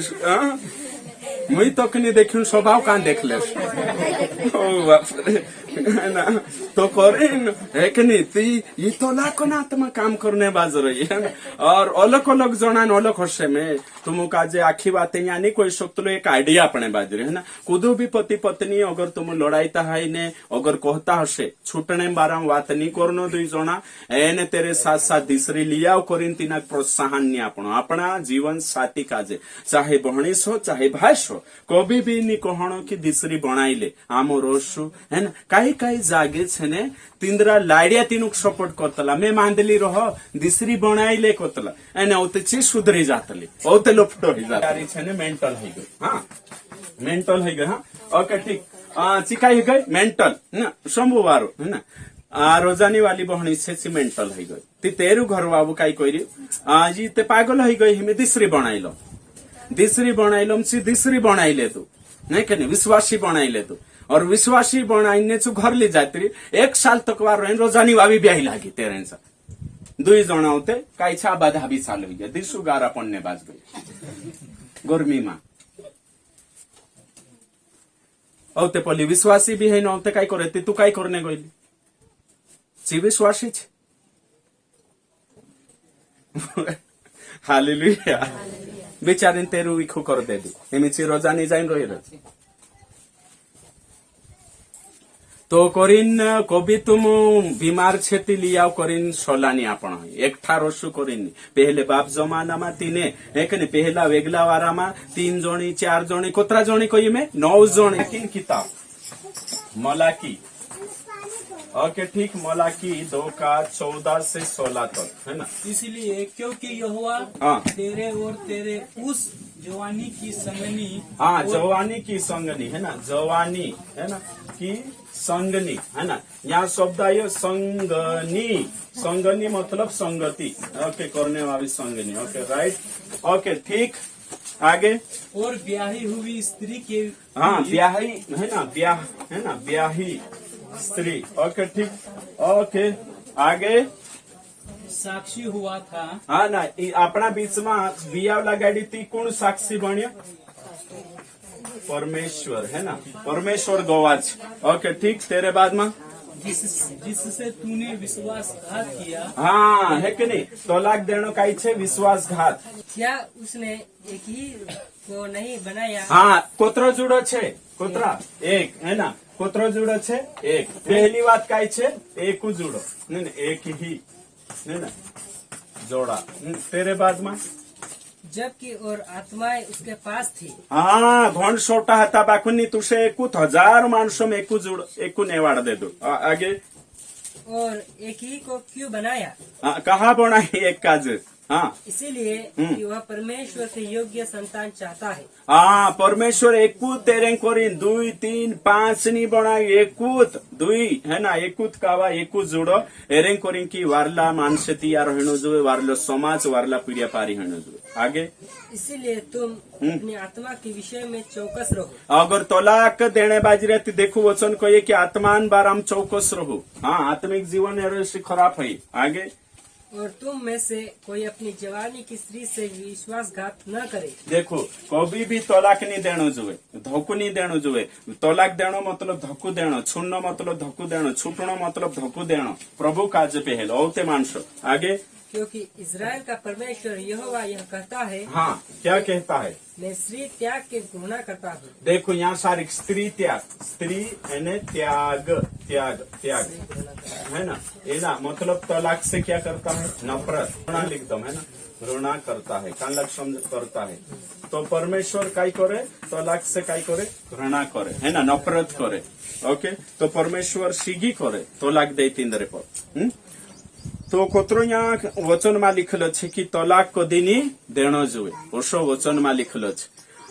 मुई तो कनी देखिन स्वभाव कान देख ले ओ बाप रे ना तो करेन है कि नहीं ये तो लाखों आत्मा काम करने बाज रही है और अलग अलग जनान अलग हसे में तुम काजे आखी बातें यहाँ नहीं कोई शक तो एक आइडिया अपने बाज रही है ना कुदो भी पति पत्नी अगर तुम लड़ाईता है ने अगर कहता हसे छूटने बारा बात नहीं करनो दुई जना एने तेरे साथ साथ दिसरी लिया करीन तीना प्रोत्साहन नहीं अपना जीवन साथी काजे चाहे बहनीस हो चाहे भाईस हो कभी भी नहीं कहनो की दिसरी बनाइले आमो रोसु है ना काही काही जागे छने तिंद्रा लाड़िया तीनुक सपोर्ट करतला मैं मांदली रह दिसरी बनाइले कोतला एने औते ची सुधरी जातली औते लपटो ही जातारी छने मेंटल है गई हां मेंटल है गई हां ओके ठीक चिकाई गई मेंटल ना सोमवार है ना रोजानी वाली बहनी से मेंटल है गई ती तेरु घर बाबू काई कोइरी जी ते पागल है गई हमें दिसरी बनाइलो दिसरी बनाइले तू नहीं कने विश्वासी बनाइले तू और विश्वासी बनाइने छु घर ले जाती एक साल तक वार रहे रोजानी वावी ब्याही लागी तेरे दुई जना होते काई छा बाधा भी साल हुई दिसु गारा पन्ने बाज गई गर्मी में औते पली विश्वासी भी है न औते काई करे तू काई करने गईली ची विश्वासी छे हालेलुया बेचारिन तेरू इखो कर दे दी एमी ची रोजानी जाइन रही रही तो करीन कभी तुम बीमार छेती लियाओ करीन सोलानी आपण एकठा रोसु करीन पहले बाप जमाना में तीने एक ने पहला वेगला वारा में 3 जणी 4 जणी कोतरा जणी कही में 9 जणी की किताब मलाकी ओके ठीक मलाकी 2 का 14 से 16 तक है ना इसलिए क्योंकि यहोवा तेरे और तेरे उस जवानी की संगनी जवानी की संगनी है ना जवानी है ना की संगनी है ना यहाँ शब्द आयो संगनी मतलब संगति ओके करने वाली संगनी ओके राइट ओके ठीक आगे और ब्याही हुई स्त्री के ब्याही है ना ब्याही स्त्री ओके ठीक ओके आगे साक्षी हुआ था हाँ ना अपना बीच में बिया लगाड़ी थी कौन साक्षी बनिया परमेश्वर है ना परमेश्वर गवाच ओके ठीक तेरे बाद में जिससे तूने विश्वासघात किया हाँ है कि नहीं तलाक देनो का छे विश्वासघात क्या उसने एक ही को नहीं बनाया हाँ कोतरो जुड़ो छे कोतरा एक है ना कोतरो जुड़ो छे एक पहली बात का छे एक जुड़ो नहीं एक ही नहीं ना जोड़ा तेरे बाद में जबकि और आत्माएं उसके पास थी हाँ घण छोटा हता बाकुनी तुसे 1000 मानसों में एक नेवाड़ दे दो आगे और एक ही को क्यों बनाया कहा बनाई एक काज हाँ इसीलिए कि वह परमेश्वर के योग्य संतान चाहता है। हाँ परमेश्वर एकूत तेरे कोरिन 2, 3, 5 नहीं बना एकूत 2 है ना एकूत कावा एकूत जोड़ो एरें कोरिन की वारला मानसे तियार हेणो जुए वारलो समाज वारला पीड़िया पारी हेणो जुए आगे। इसीलिए तुम अपनी आत्मा के विषय में चौकस रहो। अगर तलाक देने बाजी रहती देखो वचन कहिए कि आत्मान बार हम चौकस रहो। हाँ आत्मिक जीवन ऐसे खराब है आगे। और तुम में से कोई अपनी जवानी की स्त्री से विश्वासघात न करे। देखो कभी भी तलाक नहीं देनो जुए धोकू नहीं देनो जुए। तलाक देनो मतलब धक्कू देनो छुड़नो मतलब धक्कू देनो छूटनो मतलब धक्कू देनो प्रभु काज पहल औते मानसो आगे। क्योंकि इज़राइल का परमेश्वर यहोवा यह कहता है। हाँ क्या कहता है? मैं स्त्री त्याग के घृणा करता हूँ। देखो यहाँ सारी स्त्री त्याग स्त्री यानी त्याग त्याग त्याग है ना ये ना मतलब तलाक से क्या करता है नफरत घृणा लिख दो है ना घृणा करता है कान लग समझ करता है। तो परमेश्वर काई करे तलाक से काई करे घृणा करे है ना नफरत करे ओके। तो परमेश्वर सीगी करे तलाक दे तींदरे पर तो कोतरो यहाँ वचन में लिखल है कि तलाक कदी नहीं देनो जुए ओशो वचन में लिखल है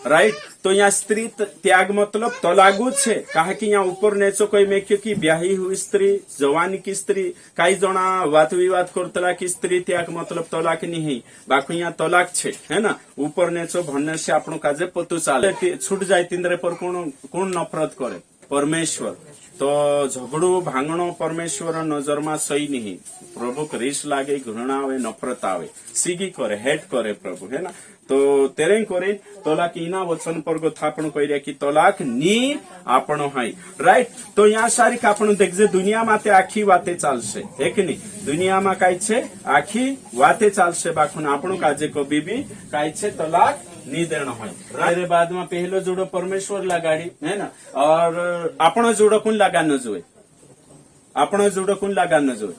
राइट। तो यहाँ स्त्री त्याग मतलब तलागू छे कहा कि यहाँ ऊपर नेचो कोई में क्योंकि ब्याही हुई स्त्री जवानी की स्त्री कई जना वाद विवाद करतला कि स्त्री त्याग मतलब तलाक नहीं है बाकी यहाँ तलाक छे है ना ऊपर नेचो भन्ने से आपनो काजे पतु चाले छूट जाए तिंद्रे पर कौन नफरत करे परमेश्वर। तो झगड़ो भांगणो परमेश्वर नजर में सही नहीं प्रभु को रिस लागे घृणा आवे नफरत आवे सीगी करे हेट करे प्रभु है ना। तो तेरे करे तलाक इना वचन पर को थापण कह कि तलाक नी आपणो है राइट। तो यहाँ सारी आपण देखजे दुनिया माते आखी वाते चालशे है कि नहीं दुनिया में काई छे आखी वाते चालशे बाखुन आपणो काजे कभी भी काई छे तलाक नहीं देना है। बाद में पहलो जोड़ो परमेश्वर लगाड़ी है ना और आपणो जोड़ो कौन लगाना जोए आपणो जोड़ो कौन लगाना जोए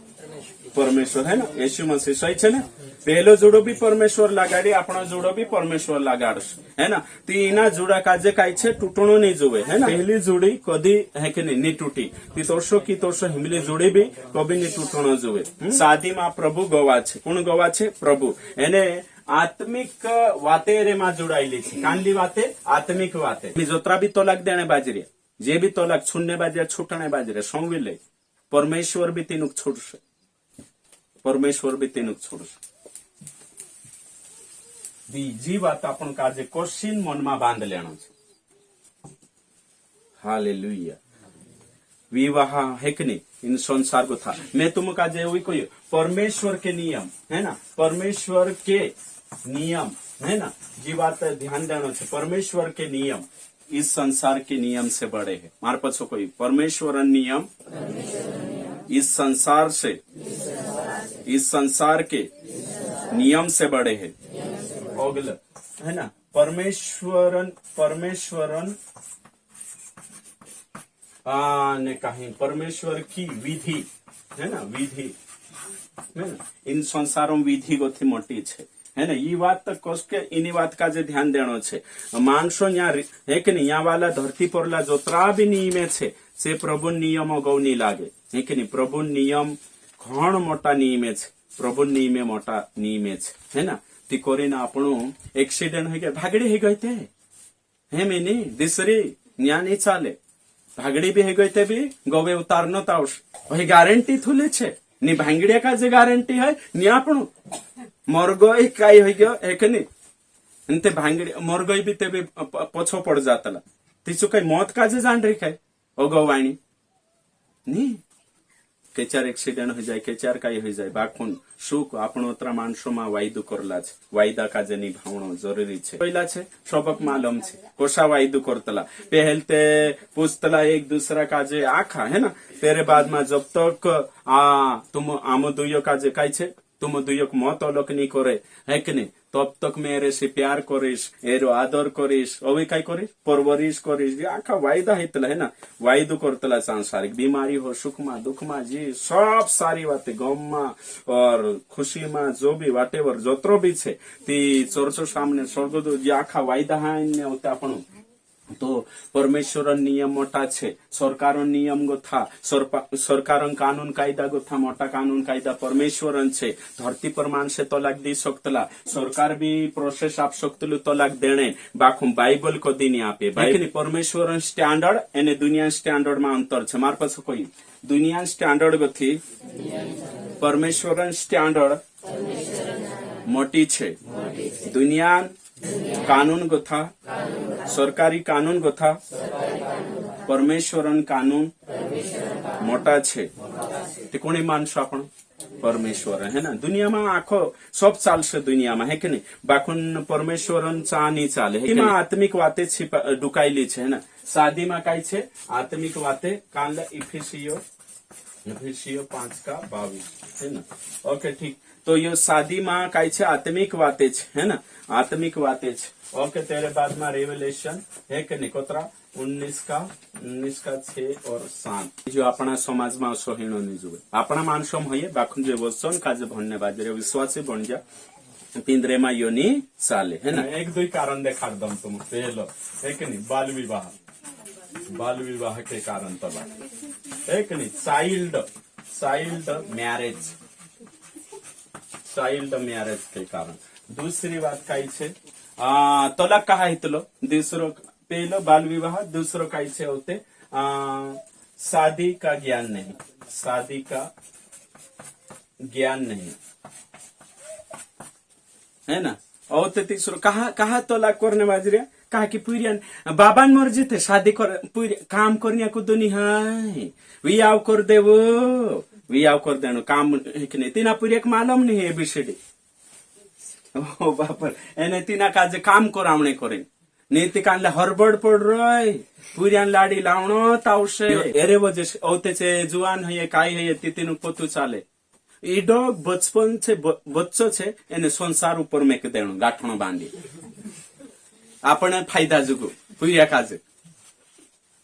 परमेश्वर है ना यीशु मसीह सही छे ना पहलो जोड़ो भी परमेश्वर लगाड़ी आपणो जोड़ो भी परमेश्वर लगाड़स है ना। तो इना जोड़ा काजे काई छे टूटणो नहीं जोए है ना पहली जोड़ी कदी है कि नहीं टूटी तीतोषो की तोषो हिमली जोड़ी भी कभी नहीं टूटणो जोए। शादी में प्रभु गवा छे कौन गवा छे प्रभु एने आत्मिक वाते रे मां जोड़ाईली छे कानली वाते आत्मिक वाते जोतरा भी तलाक देने बाजरे जे भी तलाक छुड़ने बाजरे छूटने बाजरे सौंविले परमेश्वर भी तीनुक छोड़शे परमेश्वर भी तीनुक छोड़शे। बीजी बात अपन काजे क्वेश्चन मन में बांध लेना छे हालेलुया विवाह है कि नहीं इन संसार को था मैं तुम काजे वही कोई परमेश्वर के नियम है ना परमेश्वर के नियम है ना जी बात ध्यान देना छे परमेश्वर के नियम इस संसार के नियम से बड़े है मार पछो कोई परमेश्वर नियम इस संसार के नियम से बड़े है ओगल है ना परमेश्वरन ने कहीं परमेश्वर की विधि है ना विधि है ना इन संसारों विधि गोथी मोटी छे है ना ये बात तक कोस के इनी बात का जे ध्यान देनो छे मानसो यहाँ है कि नहीं यहाँ वाला धरती परला जोतरा भी नियमे छे से प्रभु नियमो गौनी लागे है कि नहीं प्रभु नियम घण मोटा नियमे छे प्रभु नियमे मोटा नियमे छे है ना ती कोरीना आपणो एक्सीडेंट हो गया भागड़ी हो गई थे हे मैंने दिसरी न्या नहीं चाले भागड़ी भी हो गई थे भी गोवे उतारनो ताउस वही गारंटी थुले छे नी भांगड़िया का जे गारंटी है नी आपणो मरगोई काई हो गयो है कि नहीं अंते भांगड़ी मरगोई भी ते भी पछो पड़ जातला तीसु कई मौत का जे जान रही है ओ गवाणी नी केचार एक्सीडेंट हो जाए केचार काई हो जाए बाखुन सुख आपणोतरा मानसो में वायदो करला छे वायदा काजे निभावणो जरूरी छे पहिला छे सबक मालूम छे कोसा वायदो करतला पहलते पूछतला एक दूसरा काजे आखा है ना तेरे बाद में जब तक तुम आमो दुयो काजे काई छे तुम दुयो मत अलग नहीं करे है कि नहीं तब तक मेरे से प्यार करीस एरो आदर करीस अभी कई करीस परवरिश करीस आखा वायदा हेतला है ना वायदो करतला सांसारिक बीमारी हो सुख में दुख में जी सब सारी बातें गम में और खुशी में जो भी वाटेवर जोतरो भी छे ती चर्चो सामने स्वर्गदूत जी आखा वायदा हाँ होते आपण તો પરમેશ્વર નિયમ મોટા છે સરકાર નિયમ ગોથા સરકાર કાનૂન કાયદા ગોથા મોટા કાનून कायदा परमेश्वर છે धरती पर माणसे तलाक दी सकतला सरकार भी प्रोसेस आप सकतलु तलाक देने बाखुं बाइबल को दीनी आपे बाइबल परमेश्वर स्टैंडर्ड एने दुनिया स्टैंडर्ड में अंतर છે માર પાસે કોઈ दुनिया स्टैंडर्ड ગથી परमेश्वर स्टैंडर्ड मोटी છે दुनिया कानून गथा सरकारी कानून गथा परमेश्वरन कानून मोटा छे ते कोणी मानशो आपण परमेश्वर है ना दुनिया में आखो सब चालशे दुनिया में है कि नहीं बाखुन परमेश्वरन चा नहीं चाले है आत्मिक वाते डुकायली छे ना शादी में काय छे आत्मिक वाते कानला इफिसियो 5:22 है ना ओके ठीक तो ये शादी में काय छे आत्मिक वाते छे है ना आत्मिक वाते छे ओके तेरे बाद में रेवलेशन है कि नहीं कोतरा 19 का 6 और 7 जो अपना समाज में असहिणो नहीं जुए अपना मानसों होइए बाखुन जे वचन काजे भन्ने बाजरे विश्वासी बन जा पिंजरे में योनी चाले है ना एक दुई कारण देखा दम तुम पहलो है कि नहीं बाल विवाह के कारण तो है कि नहीं चाइल्ड मैरिज के कारण दूसरी बात काय छे तलाक कहा हितलो दूसरो पहलो बाल विवाह दूसरो काय छे होते शादी का ज्ञान नहीं है ना और ते तीसरो कहा तलाक करने बाजरिया कहा कि पुरियन बाबान मर्जी थे शादी कर काम करने को दुनी है वी आव कर देनो काम है कि नहीं तीना पुरियक मालूम नहीं है एबीसीडी ओ बापर एने तीना काजे काम करावणे करे नीति कानले हरबड पड़ रय पुरियान लाडी लावणो तावशे एरे वजे औते छे जुवान है काय है तीतीनु पोतु चाले ई डॉग बचपन छे बच्चो छे एने संसार ऊपर मेक देणो गाठणो बांधी आपने फायदा जुगु पुरिया काजे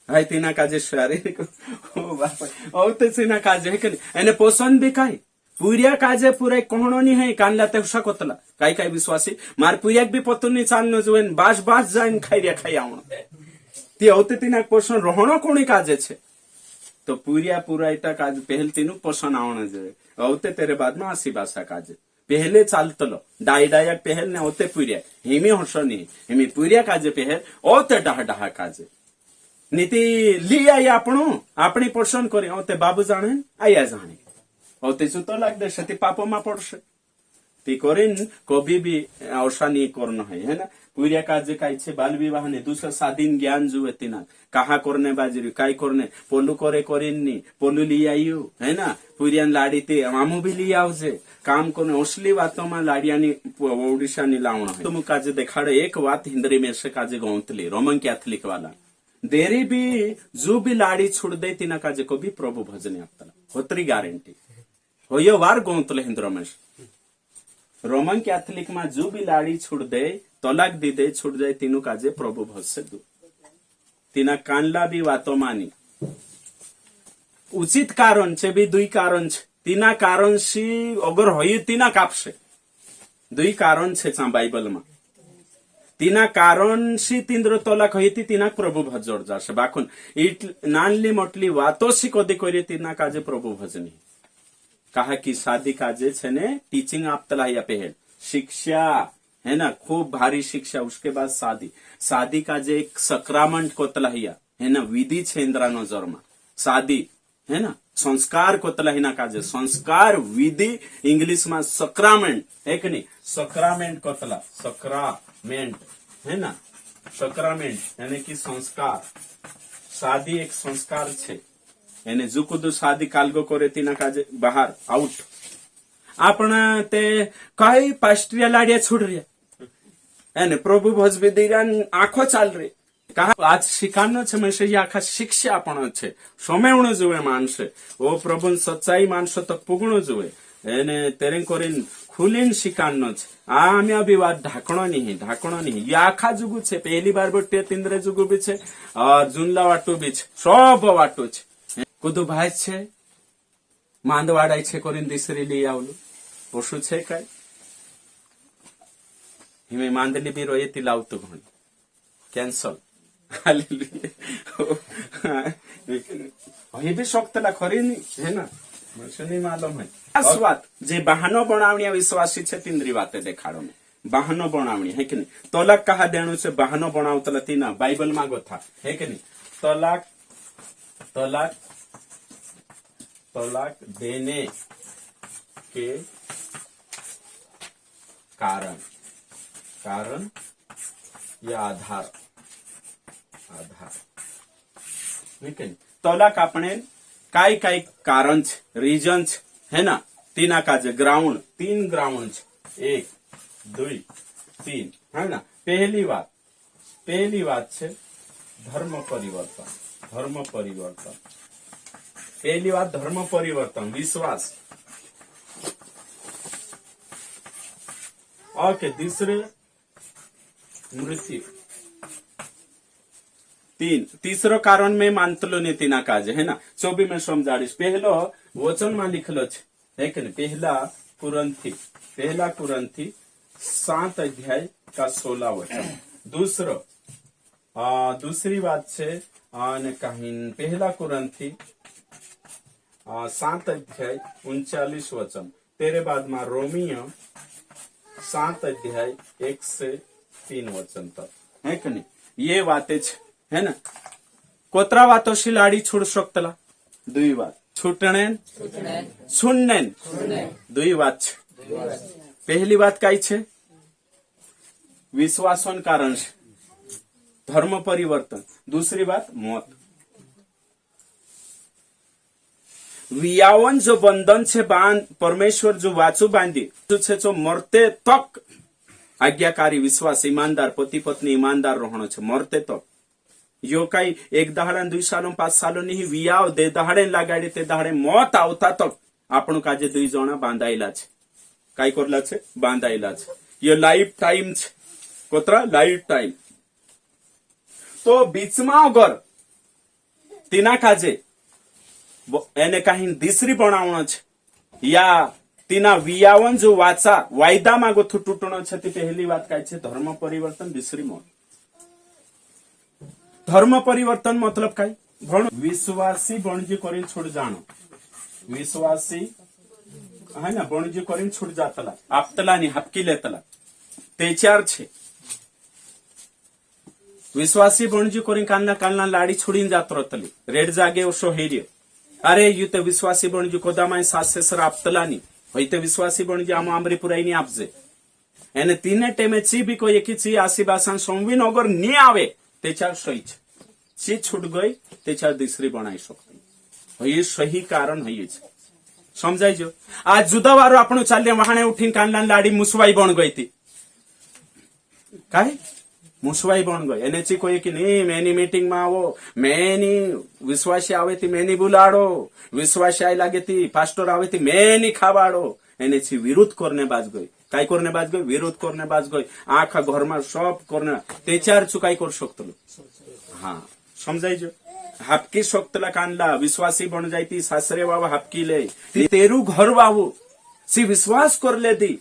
हाय तीना काजे शारीरिक ओ बापर औते छेना काजे है कि एने पोषण भी काय पुरिया काजे पूरा कोहणो नहीं है कानला ते शकतला काय विश्वासी मार पुरियाक भी पतुनी चालनो जुएन बास जाइन खाइरिया खाई आवणो ती औते तीना पोषण रहणो कोणी काजे छे तो पुरिया पूरा इटा काजे पहल तीनु पोषण आवणो जुए औते तेरे बाद में आसी भाषा काजे पहले चालतलो डायक पहल ने होते पुरिया हिमी हसनी हिमी पुरिया काजे पहल औते डाहा काजे नीति ली आई आपणो आपणी पोषण करे औते बाबू जाणे आया जाणे औते जो तो लाग दे ती पापो में पड़से ती करीन कभी भी अवसा नहीं करना है ना पुरिया काजे काय छे बाल विवाह ने दूसरा स्वाधीन ज्ञान जुए तीना कहा करने बाजरी काय करने पोलू करे करीन पोलू ली आयु है ना पुरियान लाड़ी ते मामू भी ली आवजे काम करने असली बातों में लाड़ियानी ओडिशा नी लावणो है तुम काजे देखाड़े एक बात हिंदरी में से काजे गौंतली रोमन कैथलिक वाला देरी भी जो भी लाड़ी छोड़ दे तीना काजे को भी प्रभु भजने आपतला होतरी गारंटी हो यो वार गौंतले हिंद रमेश रोमन कैथलिक में जो भी लाड़ी छोड़ दे तलाक दी दे छूट जाए तीनों काजे प्रभु भजसे दू तीना कानला भी वातो मानी उचित कारण छे भी दुई कारण छे तीना कारण सी अगर होई तीना कापसे दुई कारण छे चा बाइबल में तीना कारण सी तींद्र तलाक होई तीना प्रभु भजोड़ जाशे बाखुन इट नानली मोटली वातो सी कदी करी तीना काजे प्रभु भजनी कहा कि शादी काजे छे ने टीचिंग आपतला या पहल शिक्षा है ना खूब भारी शिक्षा उसके बाद शादी काजे एक सक्रमेंट को तलाहिया है ना विधि छे इंद्रा नजर में शादी है ना संस्कार को तलाहिना काजे संस्कार विधि इंग्लिश में सक्रमेंट है कि नहीं सक्रमेंट को तला सक्रमेंट है ना सक्रमेंट यानी कि संस्कार शादी एक संस्कार छे એને જુકુદુ સાદી કાલગો કરે તીના કાજે બહાર આઉટ આપણા તે કઈ પાસ્ટ્રિયા લાડિયા છોડ રહ્યા એને પ્રભુ ભજવી દીરાન આંખો ચાલ રહી कहा आज शिकानो छे मैं से आखा शिक्षा पण छे सोमेवणो जुए मानसे ओ प्रभु सच्चाई मानसो तो पुगणो जुए एने तेरे कोरिन खुलीन शिकानो छे आम्या भी बात ढाकणो नहीं या आखा जुगु छे पहली बार बट्टे तिंद्रे जुगु भी छे और जुनला वाटो भी छे सब वाटो छे कुदु भाई छे मांदवाड़ाई छे कोरिन दिसरी ली आवलु पशु छे काय हिमे मांदली भी रोयती लावतो घणी कैंसल हालेलुया हे भी शोकतला खरी नहीं है ना मुझे नहीं मालूम है स्वाद जे बहानो बनावनिया विश्वासी छे तिंद्री बाते देखाड़ो में बहानो बनावनी है कि नहीं तलाक कहा देणु से बहानो बनावतला तीना बाइबल मागो था है कि नहीं तलाक तलाक तलाक देने के कारण कारण या आधार आधार ठीक है तलाक આપણે કાઈ કાઈ કારણ છે રીઝન છે હે ના तीना काजे ग्राउंड 3 ग्राउंड છે 1 2 3 है ना पहली बात છે धर्म परिवर्तन पहली बात धर्म परिवर्तन विश्वास ओके दूसरे मृत्यु तीसरो कारण में मानतलो ने तीना काजे है ना सो भी मैं समझाड़ीश पहलो वचन में लिखलो है कि पहला कुरंथी 7 अध्याय का 16 वचन दूसरी बात है कहीं पहला कुरंथी 7 अध्याय 39 वचन तेरे बाद में रोमियो 7 अध्याय 1 से 3 वचन तक है कि नहीं ये बातें है ना कोतरा वातो शिलाड़ी छुड़ सकतला दुई बात छूटनेन सुननेन दुई बात पहली बात काई छे विश्वासन कारण धर्म परिवर्तन दूसरी बात मौत वियावन जो बंधन छे बांध परमेश्वर जो वाचू बांधी छे जो मरते तक आज्ञाकारी विश्वास ईमानदार पति पत्नी ईमानदार रहनो छे मरते तक यो काही 1 दहाड़ा 2 सालों 5 सालों नहीं वियाव दे दहाड़े लगाड़ी ते दहाड़े मौत आवता तक आपण काजे 2 जणा बांधायला छे काय करला छे बांधायला छे ये लाइफ टाइम छे कोतरा लाइफ टाइम तो बीच में अगर तीना काजे एने काही तीसरी बनावणो छे या तीना वियावन जो वाचा वायदा मागो टूटणो छे ती पहली बात काय छे धर्म परिवर्तन दूसरी मौत धर्म परिवर्तन मतलब काय विश्वासी बणजी करीन छोड़ जानो विश्वासी है ना बणजी करीन छोड़ जातला आपतला नी हपकी लेतला ते चार छे विश्वासी बणजी करीन कालना लाड़ी छोड़ीन जात रतली रेड जागे ओशो हेरियो अरे यू ते विश्वासी बणजी कोदामाय सासे सर आपतला नी होय ते विश्वासी बणजी आम आमरी पुराई नी आपजे एने तीने टेमे ची भी कोई एकी ची आसी बासान संविन अगर नी आवे त्याच्यावर सही ची छूट गई त्याच्यावर दुसरी बनाई शकतो हे सही कारण है समझाइजो आज जुदा वारो आपण चालले वहाणे उठीन कानला लाडी मुसवाई बन गई थी काय मुसवाई बन गई एने ची कोई कि नहीं मैनी मीटिंग में आवो मैनी विश्वासी आवे थी मैनी बुलाड़ो विश्वासी आई लागे थी पास्टर आवे थी मैनी खावाड़ो एने ची विरोध करने बाज गई काय करने बाज गई विरोध करने बाज गई आखा घर में सब करने ते चार चुकाई कर सकतो हाँ समझाइजो हापकी शक्तला कानला विश्वासी बन जाती सासरे बाबा हापकी ले तेरू घर बाबू सी विश्वास कर ले दी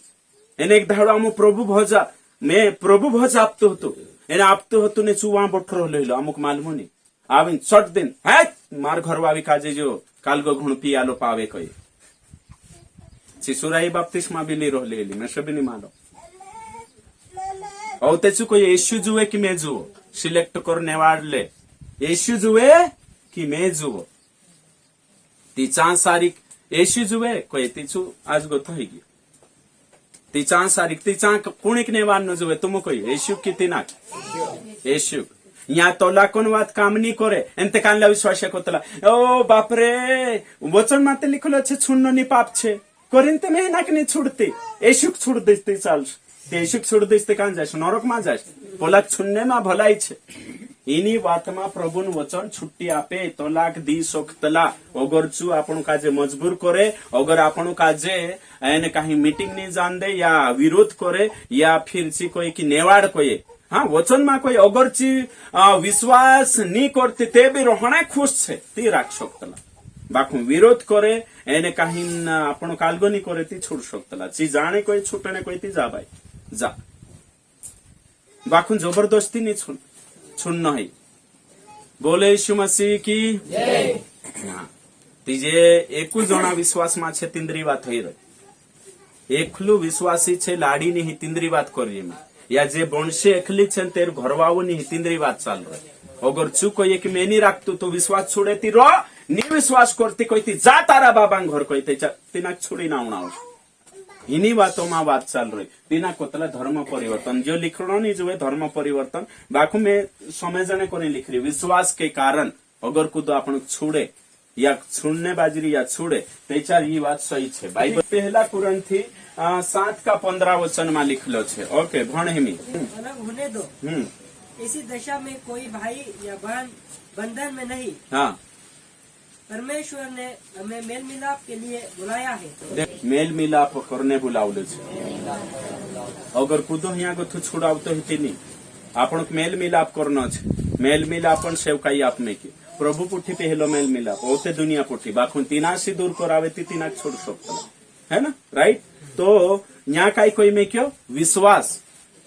एने एक धाड़ो आमु प्रभु भजा मैं प्रभु भजा आपतो होतो एने आपतो होतो ने चुवा बठरो लइलो अमुक मालूम नहीं आविन चट दिन है मार घर बाबी काजे जो कालगो घुण पियालो पावे कई शिशुराई बाप्तिस्मा भी ली रोहलेली मैं सभी नहीं मानो और तेचु कोई यीशु जुए कि मैं जुओ सिलेक्ट करने वाले यीशु जुए कि मैं जुओ तीचा सारिक यीशु जुए कोई तीचु आज गो थईगी तीचा सारिक तीचा कुणिक ने वान न जुए तुम कोई यीशु की तीना यीशु या तोला कोन बात काम नहीं करे एंते कानला विश्वास कोतला ओ बाप रे वचन माते लिखलो छे छुन्नो नि पाप छे करिन में नाक नहीं छुड़ते यीशु छोड़ देते चाल यीशु छोड़ देते कान जाए नरक में जाए पोलाक छुन्ने में भलाई छे इनी बात में प्रभु वचन छुट्टी आपे तलाक दी सोखतला अगर चु आपण काजे मजबूर करे अगर आपण काजे एने कहीं मीटिंग नहीं जान दे या विरोध करे या फिर ची कोई की नेवाड़ कोई हाँ वचन में कोई अगर ची विश्वास नहीं करते ते भी रहना खुश छे ती राख सोखतला बाकू विरोध करे एने कहीं आपण कालगो नहीं करे ती छोड़ सकतला ची जाने कोई छूटने कोई ती जा भाई जा बाकू जबरदस्ती नहीं छुन है बोले यीशु मसीह की હા જે એકુ જણા વિશ્વાસમાં છે તિંદરી વાત થઈ રહી એકલું વિશ્વાસી છે લાડીની હિ તિંદરી વાત કરી એમાં યા જે બણશે એકલી છે ને તેર ઘરવાઓની હિ તિંદરી વાત ચાલ રહી અગર ચૂ કહીએ કે મેં નહીં રાખતું તો વિશ્વાસ છોડેતી રો નિર્વિશ્વાસ કરતી કોઈથી જા તારા બાબા ઘર કોઈ તેના છોડીને આવણાવશે इन्हीं बातों में बात चल रही बिना कोतला धर्म परिवर्तन जो लिखना नहीं जो है धर्म परिवर्तन बाकू में समझने को नहीं लिख रही विश्वास के कारण अगर कुछ अपन छोड़े या छुड़ने बाजरी या छोड़े तेचार ये बात सही है बाइबल पहला कुरंथी 7:15 वचन में लिखलो छे ओके भणेमी अलग होने दो इसी दशा में कोई भाई या बहन बंधन में नहीं हाँ परमेश्वर ने हमें मेल मिलाप के लिए बुलाया है मेल मिलाप करने बुलावले छे अगर कूदो यहाँ गथु छुड़ावतो ही नहीं आपण मेल मिलाप करना छे मेल मिलापन सेवकाई आप में की प्रभु पुठी पहलो मेल मिलाप ओते दुनिया पुठी बाखुन तीनासी दूर करावे तीना छोड़ सकता है ना राइट तो यहाँ काई कोई में क्यों विश्वास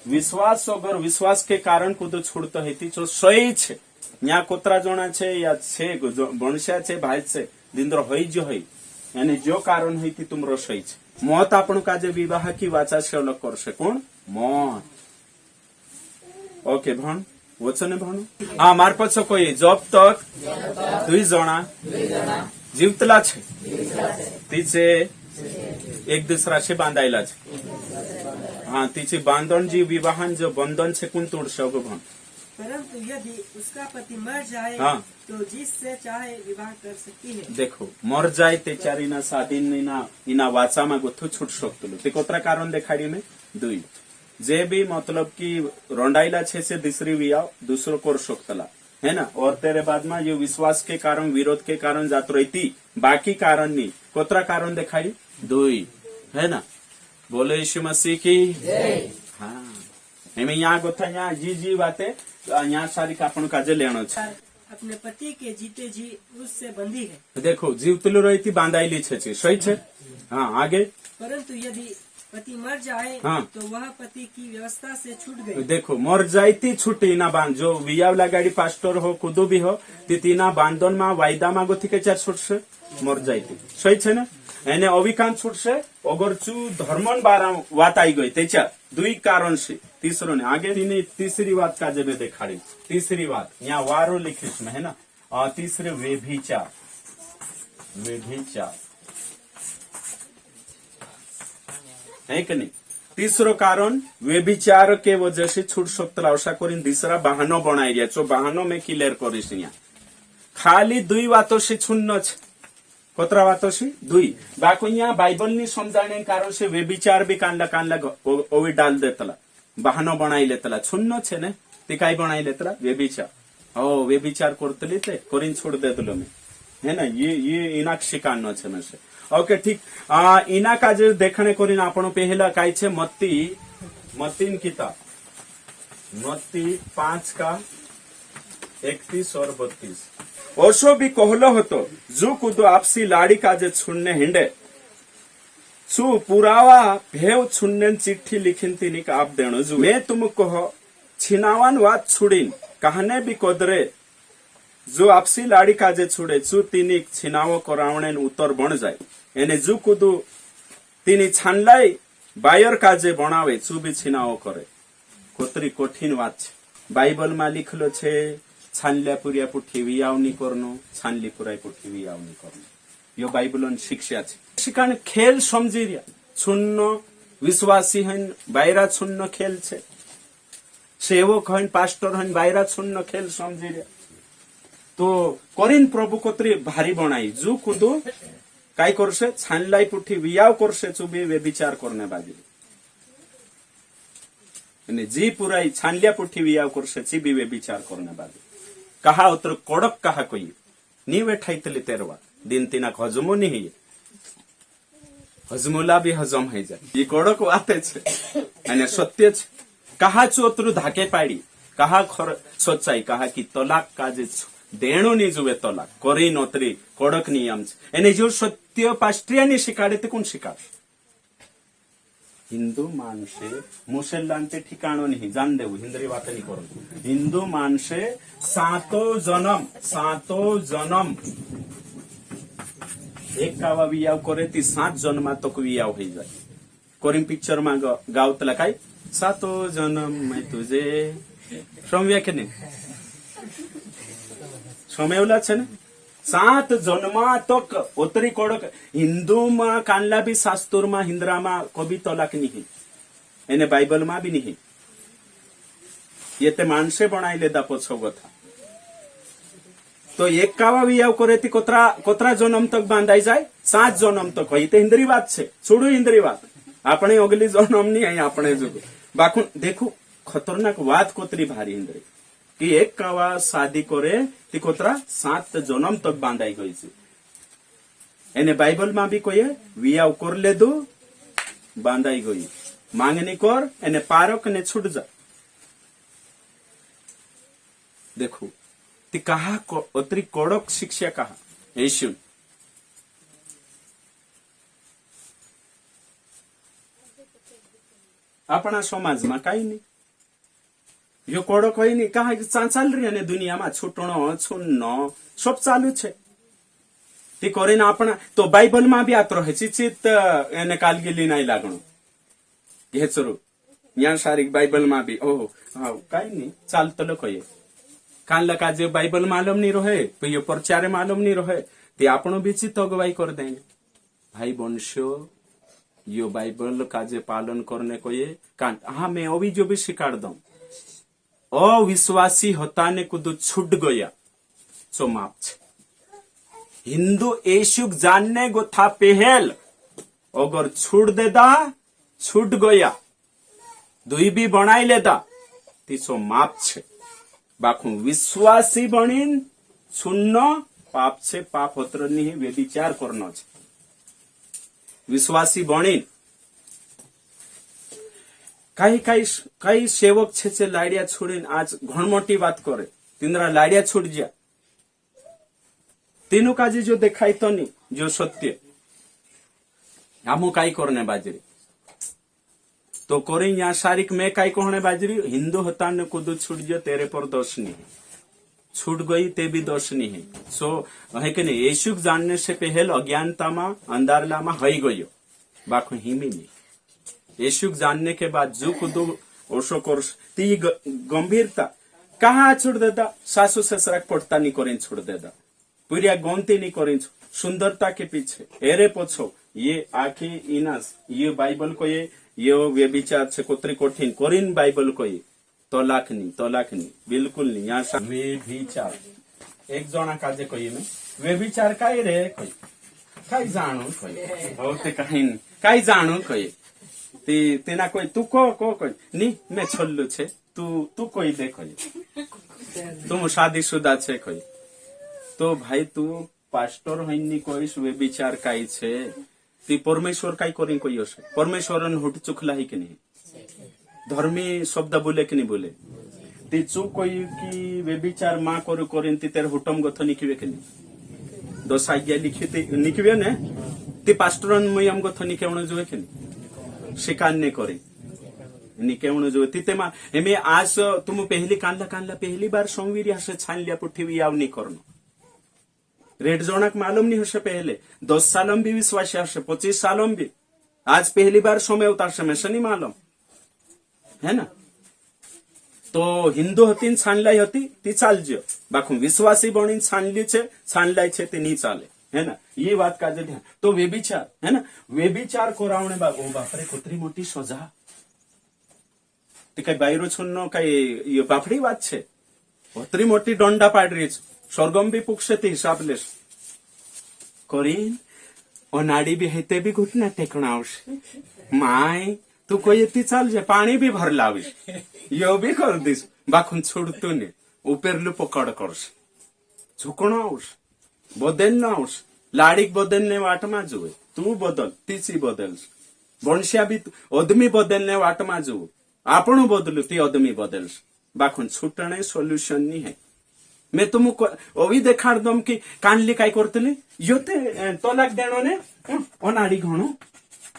विश्वास अगर विश्वास के कारण कूदो छुड़तो है जो सही छे यहाँ कोतरा जोना छे या छे बणस्या छे भाई छे दिंद्र होई जो होई यानी जो कारण हुई थी तुम रसोई छे मौत आपण का जे विवाह की वाचा से अलग करशे कोण मौत ओके भण वचने भणो हाँ मार पछो कोई जब तक दुई जना जीवतला छे तीचे एक दूसरा से बांधायला छे हाँ तीचे बांधन जी विवाहन जो बंधन छे कोण तोड़शे भण परंतु यदि उसका पति मर जाए हाँ। तो जिससे चाहे विवाह कर सकती है देखो मर जाए तेचारीना साधीना इना वाचामा गोथु छूट सकतलो ते कोतरा कारण देखाड़ी में दुई जे भी मतलब की रोंडाइला छे से दूसरी वियाह दूसरो कर सकतला है ना और तेरे बाद में ये विश्वास के कारण विरोध के कारण जात रही बाकी कारण नहीं कोतरा कारण देखाड़ी दुई है ना बोले यीशु मसीह की हाँ एम यहाँ गोथा यहाँ जी बातें यहाँ सारी कापण काजे लेनो छे अपने पति के जीते जी उससे बंधी है देखो जीवतलो रही थी बांधाईली छे सही छे हाँ आगे परंतु यदि पति मर जाए हाँ। तो वह पति की व्यवस्था से छूट गई देखो मर जाती छुट्टी ना बांध जो वियावला गाड़ी पास्टर हो कुदो भी हो तीना बांधन में वायदा में गोथी के चार छूटसे मर जाती सही छे ने एने अविकांत छूटसे अगर चू धर्मन बारा वात आई गई तेचा दुई कारण से तीसरो ने आगे तीसरी बात का जब देखाड़ी तीसरी बात यहाँ वारो लिखिस में है ना तीसरे व्यभिचार है कि नहीं तीसरो कारण व्यभिचार के वजह से छूट सकता आशा करी तीसरा बहानो बनाई दिया जो बहानो में क्लियर करीश यहाँ खाली दुई बातों से छुन्न कोतरा बातों से दुई बाको यहाँ बाइबल नहीं समझाने कारण से व्यभिचार भी कानला ओवी डाल देतला बहानो बनाई लेतला छुन्न छे ने ते काई बनाई लेतला व्यभिचार ओ व्यभिचार करतली ते करीन छोड़ देतलो में है ना ये इनाक शिकानो छे में से ओके ठीक इना का जो देखने करीन आपण पहला काई छे मत्तीन किताब मत्ती 5:31 और 32 ओशो भी कहलो होतो जो कुदो आपसी लाड़ी का जे छुन्ने हिंडे छू पुरावा भेव छुन्ने चिट्ठी लिखिन तिनिक आप देनो जो मैं तुम कहो छिनावन वात छुड़ीन कहने भी कोदरे जो आपसी लाड़ी का जे छुड़े चू तिनिक छिनावो करावणे उत्तर बन जाए एने जो कुदो तिनी छानलाई बायर का जे बनावे चू भी छिनावो करे कोतरी कठिन बात छे बाइबल में लिखलो छे छानल्या पुरिया पुठी वियावनी करनो छानली पुराई पुठी वियावनी करनो यो बाइबलन शिक्षा छे शिकाने खेल समझी रिया छुन्न विश्वासी हन बायरा छुन्न खेल छे सेवक हन पास्टर हन बायरा छुन्न खेल समझी रिया तो करीन प्रभु कोतरी भारी बनाई जो कुदो काय करसे छानलाई पुठी वियाव करसे चुबी वे विचार करने बाजी जी पुराई छानलिया पुठी वियाव करसे चीबी वे विचार करने बाजी कहा उतर कड़क कहा कोई नी बैठाई तेरवा दिन तिना हजमो नहीं हजमुला भी हजम है जाए ये कड़क बाते छे सत्य छे कहा चोतरु धाके पाड़ी कहा खर सच्चाई कहा कि तलाक का जे देणो नहीं जुए तलाक करी नोतरी कड़क नियम छे एने जो सत्य पास्ट्रिया नहीं शिकाड़े ते कोण शिकाड़ हिंदू माणसे मुसलमानचे ठिकाणं नाही जाण देऊ हिंद्री बात नाही करू हिंदू माणसे सातो जन्म एक कावा वियाव करे ती 7 जन्मा तक वियाव हो जाए कोरिंग पिक्चर में गावतला काय 7 जन्म मैं तुझे समव्या की नाही समवला છે ને 7 जन्मा तक ओतरी कोडक हिंदू में कानला भी शास्त्र में हिंद्रा में कभी तलाक नहीं एने बाइबल में भी नहीं ये ते मानसे बनाई लेदा पोछो था तो एक कावा वियाव करे ती कोतरा जन्म तक बांधाई जाए 7 जन्म तक होई ते हिंद्री बात छे छोड़ो हिंद्री बात આપણે અગલી જન્મ ની અહીં આપણે જો બાકુ देखो खतरनाक વાત કોતરી ભારી हिंद्री कि एक कावा शादी करे ती कोतरा 7 जन्म तक बांधाई गई છે એને બાઇબલ માં भी कोई वियाव कर ले दो बांधाई गई मांगनी कर એને पारक ने छूट जा देखो ती कहा अतरी कड़क शिक्षा कहा येशू अपना समाज में कई नहीं यो कड़क है नहीं कहा चाल रही है दुनिया में छूटनो छुन्न सब चालू छे ती करीने अपना तो बाइबल में भी आत रहे चिचित एने कालगिली नहीं लागणो घेचरू या सारी बाइबल में भी ओह हाँ कई नहीं चालतलो कहे कान लगा जो बाइबल मालूम नहीं रहे तो ये प्रचार मालूम नहीं रहे ते आपनो भी चित्त अगुवाई कर देंगे भाई वंशो यो बाइबल का जे पालन करने को ये कान हाँ मैं अभी जो भी शिकार दू अविश्वासी होता ने कुछ छूट गया सो माप हिंदू येशु जानने गो था पहल अगर छूट गया दुई भी बनाई लेता तीसो माप छे बाखू विश्वासी बनीन सुन्न पाप छे पाप होत्र नहीं वे विचार करना छे विश्वासी बनीन कई सेवक छे लाड़िया छोड़ीन आज घण मोटी बात करे तिंद्रा लाड़िया छूट जा तीनों का जो देखाई तो नहीं जो सत्य हमू काई करने बाजरी तो कोरी यहाँ शारीक में काई कहने बाजरी हिंदू होता ने कुछ छूट जो तेरे पर दोष नहीं है छूट गई ते भी दोष नहीं है सो है कि नहीं येशु जानने से पहले अज्ञानता में अंधारला में हई गयो बाको हिमी नहीं येशु जानने के बाद जो कुदू ओशो कर ती गंभीरता कहाँ छोड़ देता सासू ससुरा पड़ता नहीं करें छोड़ देता पूरी गौनती नहीं करें सुंदरता के पीछे एरे पोछो ये आखी इनास ये बाइबल को ये व्यभिचार छे कोतरी कठिन करीन बाइबल को ये तलाक नहीं बिल्कुल नहीं यहाँ व्यभिचार एक जना काजे कही में व्यभिचार काई रे कही काई जानो कही होते काई जानो कही तेना कोई तू को कही नी मैं छोल्लू छे तू कोई दे कही तुम शादीशुदा छे कही तो भाई तू पास्टर हईनी कहीस व्यभिचार काई छे ती परमेश्वर काई करी कोई हसे परमेश्वर हुट चुखला ही कि नहीं धर्मी शब्द बोले कि नहीं बोले ती चुप कोई की व्यभिचार मां करू करें ती तेरे हुटम गथ निकवे कि नहीं 10 आज्ञा लिखिते निकवे ने ती पास्टरन मयम गथ निकेवण जोए कि नहीं शिकार ने करे निकेवण जोए ती तेमा एमे आज तुम पहली कानला पहली बार संवीर हसे छान लिया पुठीवी याव नहीं करनो रेड जोनक मालूम नहीं हसे पहले 10 सालम भी विश्वास हसे 25 सालम भी आज पहली बार समय उतार समय से नहीं मालूम है ना तो हिंदू हती छानलाई हती ती चाल जो बाखू विश्वासी बनी छानली छे छानलाई छे ती नहीं चाले है ना ये बात का ध्यान तो व्यभिचार है ना व्यभिचार करावणे बाबू बापरे कोतरी मोटी सजा ते कई बायरो छुन्नो कई ये बाफड़ी बात छे कोतरी मोटी दंडा पाड रही स्वर्गम भी पुक्षे ते हिसाब ले करीन अनाड़ी भी हेते भी घुटना टेकना आवशे माय तू कोई इतनी चाल जे पानी भी भर लाविश यो भी कर दिस बाखुन छोड़तू ने उपेरलू पकड़ करश झुकणो आवश बदलना आवश लाड़ीक बदलने वाट में जुए तू बदल तीसी बदल वंशिया भी अदमी बदलने वाट में जुओ आपणो बदलू ती अदमी बदल बाखुन छूटने सोल्यूशन नहीं है मैं तुमको अभी देखाड़ दम कि कानली काय करतली योते तलाक देणो ने अनाड़ी घणो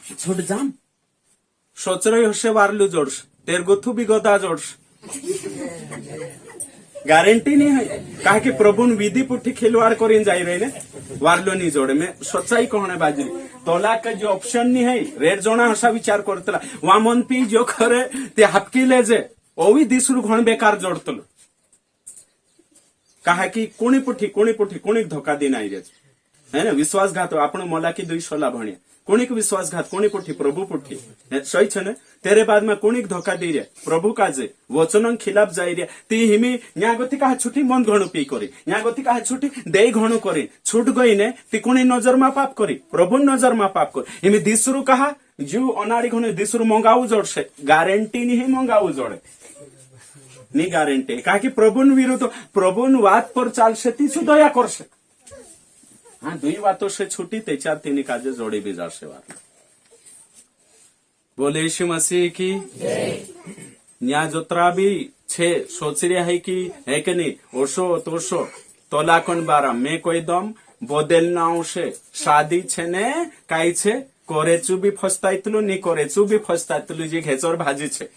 छूट जाम सोचरो हसे वारलू जोड़स तेर गुथु भी गोदा जोड़स गारंटी नहीं है कहा कि प्रभु विधि पुठी खिलवाड़ कर जाई रहे ने वारलो नहीं जोड़े में सच्चाई कहने बाजरी तोला का जो ऑप्शन नहीं है रेड जोना हसा विचार करतला वामन पी जो करे ते हपकी ले जे ओवी दिसरु घण बेकार जोड़तलो कहा कि कुणी पुठी धोखा दी नाई रे है ना विश्वासघात आपण मला की 2 सोला भणिया कुणिक विश्वासघात कोणी पुठी प्रभु पुठी सही छे ने तेरे बाद में कुणिक धोखा दी रे प्रभु काजे वचन खिलाफ जाई रे ती हिमी न्या गति का छुटी मन घणु पी करी न्या गति का छुटी देई घणु करी छूट गई ने ती कुणी नजर मा पाप करी प्रभु नजर मा पाप कर हिमी दिसरु कहा जू अनाड़ी घणे दिसरु मंगाऊ जोड़ से गारंटी नहीं मंगाऊ जोड़े नी गारंटी कहा कि प्रभु विरुद्ध प्रभु वाद पर चाल से ती दया कर से हाँ 2 बातों से छुट्टी ते 4 तीन काजे जोड़ी भी जा से वार बोले यीशु मसीह की न्या जोत्रा भी छे सोच रहा है कि है कि नहीं ओशो तोशो तोलाकन बारा मैं कोई दम बोदेल ना से शादी छे ने काई छे कोरेचू भी फस्ताइतलु नी कोरेचू भी फस्ताइतलु जे घेचोर भाजी छे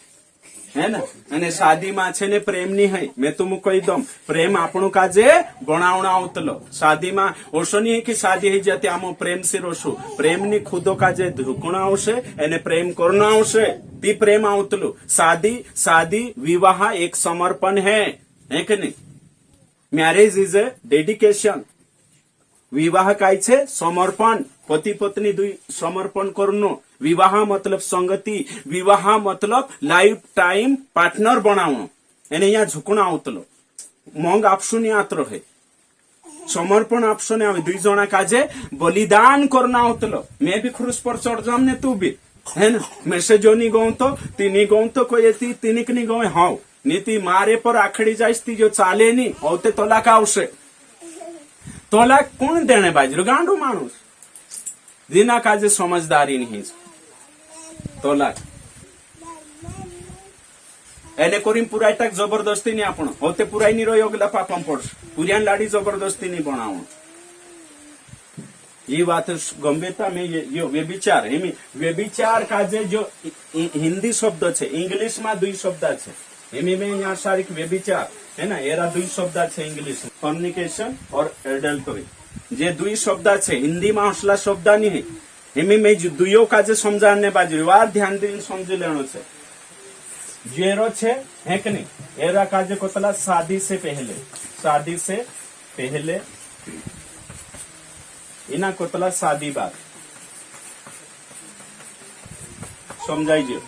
है ना अने शादी में छे ने प्रेम नहीं है मैं तुम कही दम प्रेम आपणु काजे बनावना आवतलो शादी में ओशो नहीं है कि शादी है जाते आमो प्रेम से रोशो प्रेम नी खुदो काजे धुकणा आवशे एने प्रेम करना आवशे ती प्रेम आवतलो शादी विवाह एक समर्पण है कि नहीं मैरिज इज ए डेडिकेशन विवाह काय छे समर्पण पति पत्नी 2 समर्पण करनो विवाह मतलब संगति विवाह मतलब लाइफ टाइम पार्टनर बनावनो एने यहाँ झुकना आवतलो मंग आपसुनी आतरो है समर्पण आपसुने आवे 2 जना काजे बलिदान करना आवतलो मैं भी क्रूस पर चढ़ जाम ने तू भी है ना मैं से जो नी गौ तो तीनी गौ तो कोई तीनिक नी गौ हाउ नीति मारे पर आखड़ी जाइस ती जो चाले नी औते तोलाक आवशे तोलाक कोण देने बाजरो गांडू मानुस दिना काजे समझदारी नहीं तोलाक एने कोरिम पुरायटाक जबरदस्ती नहीं आपण होते पुराई नहीं रही होगला पापम पड़स पुरियान लाड़ी जबरदस्ती नहीं बनाओ ये बात गंभीरता में ये व्यभिचार व्यभिचार काजे जो हिंदी शब्द छे इंग्लिश में 2 शब्द छे एमी में यहाँ शारीरिक व्यभिचार है ना एरा 2 शब्द छे इंग्लिश में फॉर्निकेशन और एडल्टरी जे 2 शब्द छे हिंदी में असला शब्द नहीं है एमी में जो 2 काजे समझाने बाजू वार ध्यान दिन समझी लेनो छे जेरो छे है कि नहीं एरा काजे कोतला शादी से पहले इना कोतला शादी बाद समझाइए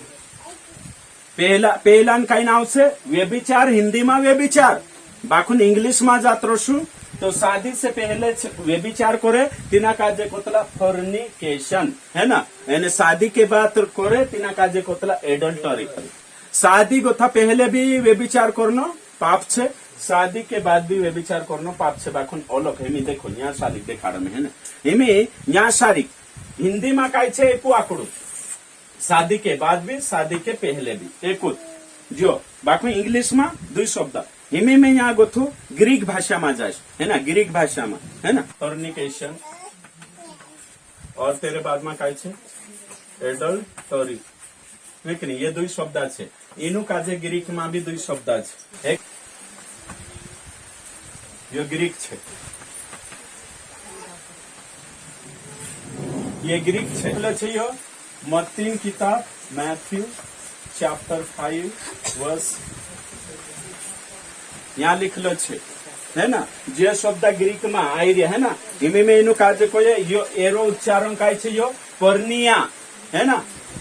पहला कई नाव से व्यभिचार हिंदी में व्यभिचार बाखुन इंग्लिश में जात्रो शू तो शादी से पहले व्यभिचार करे तिना काजे कोतला फॉर्निकेशन है ना यानी शादी के बाद करे तिना काजे कोतला एडल्टरी शादी को था पहले भी व्यभिचार करनो पाप छे शादी के बाद भी व्यभिचार करनो पाप छे बाखुन अलग हेमी देखो यहाँ शादी देखाड़ में है ना हेमी यहाँ शादी हिंदी में कई छे एकू आकड़ू शादी के बाद भी शादी के पहले भी एक जो बाकी इंग्लिश में 2 शब्द हिमी में यहाँ गोथू ग्रीक भाषा में जाए है ना ग्रीक भाषा में है ना फॉर्निकेशन और तेरे बाद में काय छे एडल्टरी नहीं ये 2 शब्द छे इनु काजे ग्रीक में भी 2 शब्द छे एक यो ग्रीक छे ये ग्रीक छे यो मत्तीन किताब मैथ्यू चैप्टर 5 वर्स यहाँ लिखलो छे है ना जे शब्द ग्रीक में आई रहा है ना इमे में इनु काजे को यो एरो उच्चारण काय छे यो पर्निया है ना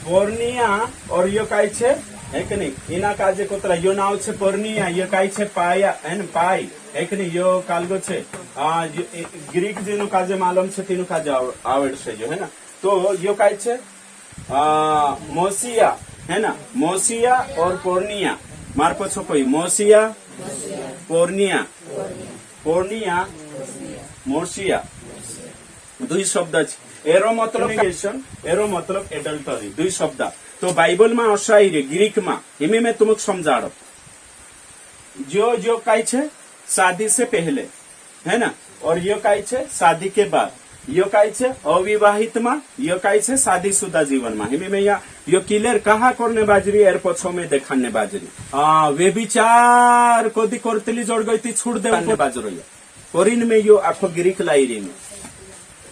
पर्निया और यो काय छे है कि नहीं इना काजे कोतरा यो नाव छे पर्निया यो काय छे पाया है ना पाई है कि नहीं यो कालगो छे ग्रीक जेनु काजे मालूम छे तीनु काजे आवड़ छे जो है ना तो यो काय छे मोसिया है ना मोसिया और पोर्निया मार पछो कोई मोसिया पोर्निया मोसिया 2 शब्द एरो मतलब एडल्टरी 2 शब्द तो बाइबल में अशाई रे ग्रीक में हिमे में तुमको समझाड़ो जो काई छे शादी से पहले है ना और यो काई छे शादी के बाद यो काई छे अविवाहित में यो काई छे शादीशुदा जीवन में हिमे में यहाँ यो क्लियर कहा करने बाजरी एर पछो में देखाने बाजरी वे विचार कोदी करतली जोड़ गई छुड़ दे बाजरो कोरिन में यो आखो गिरिक लाइरी में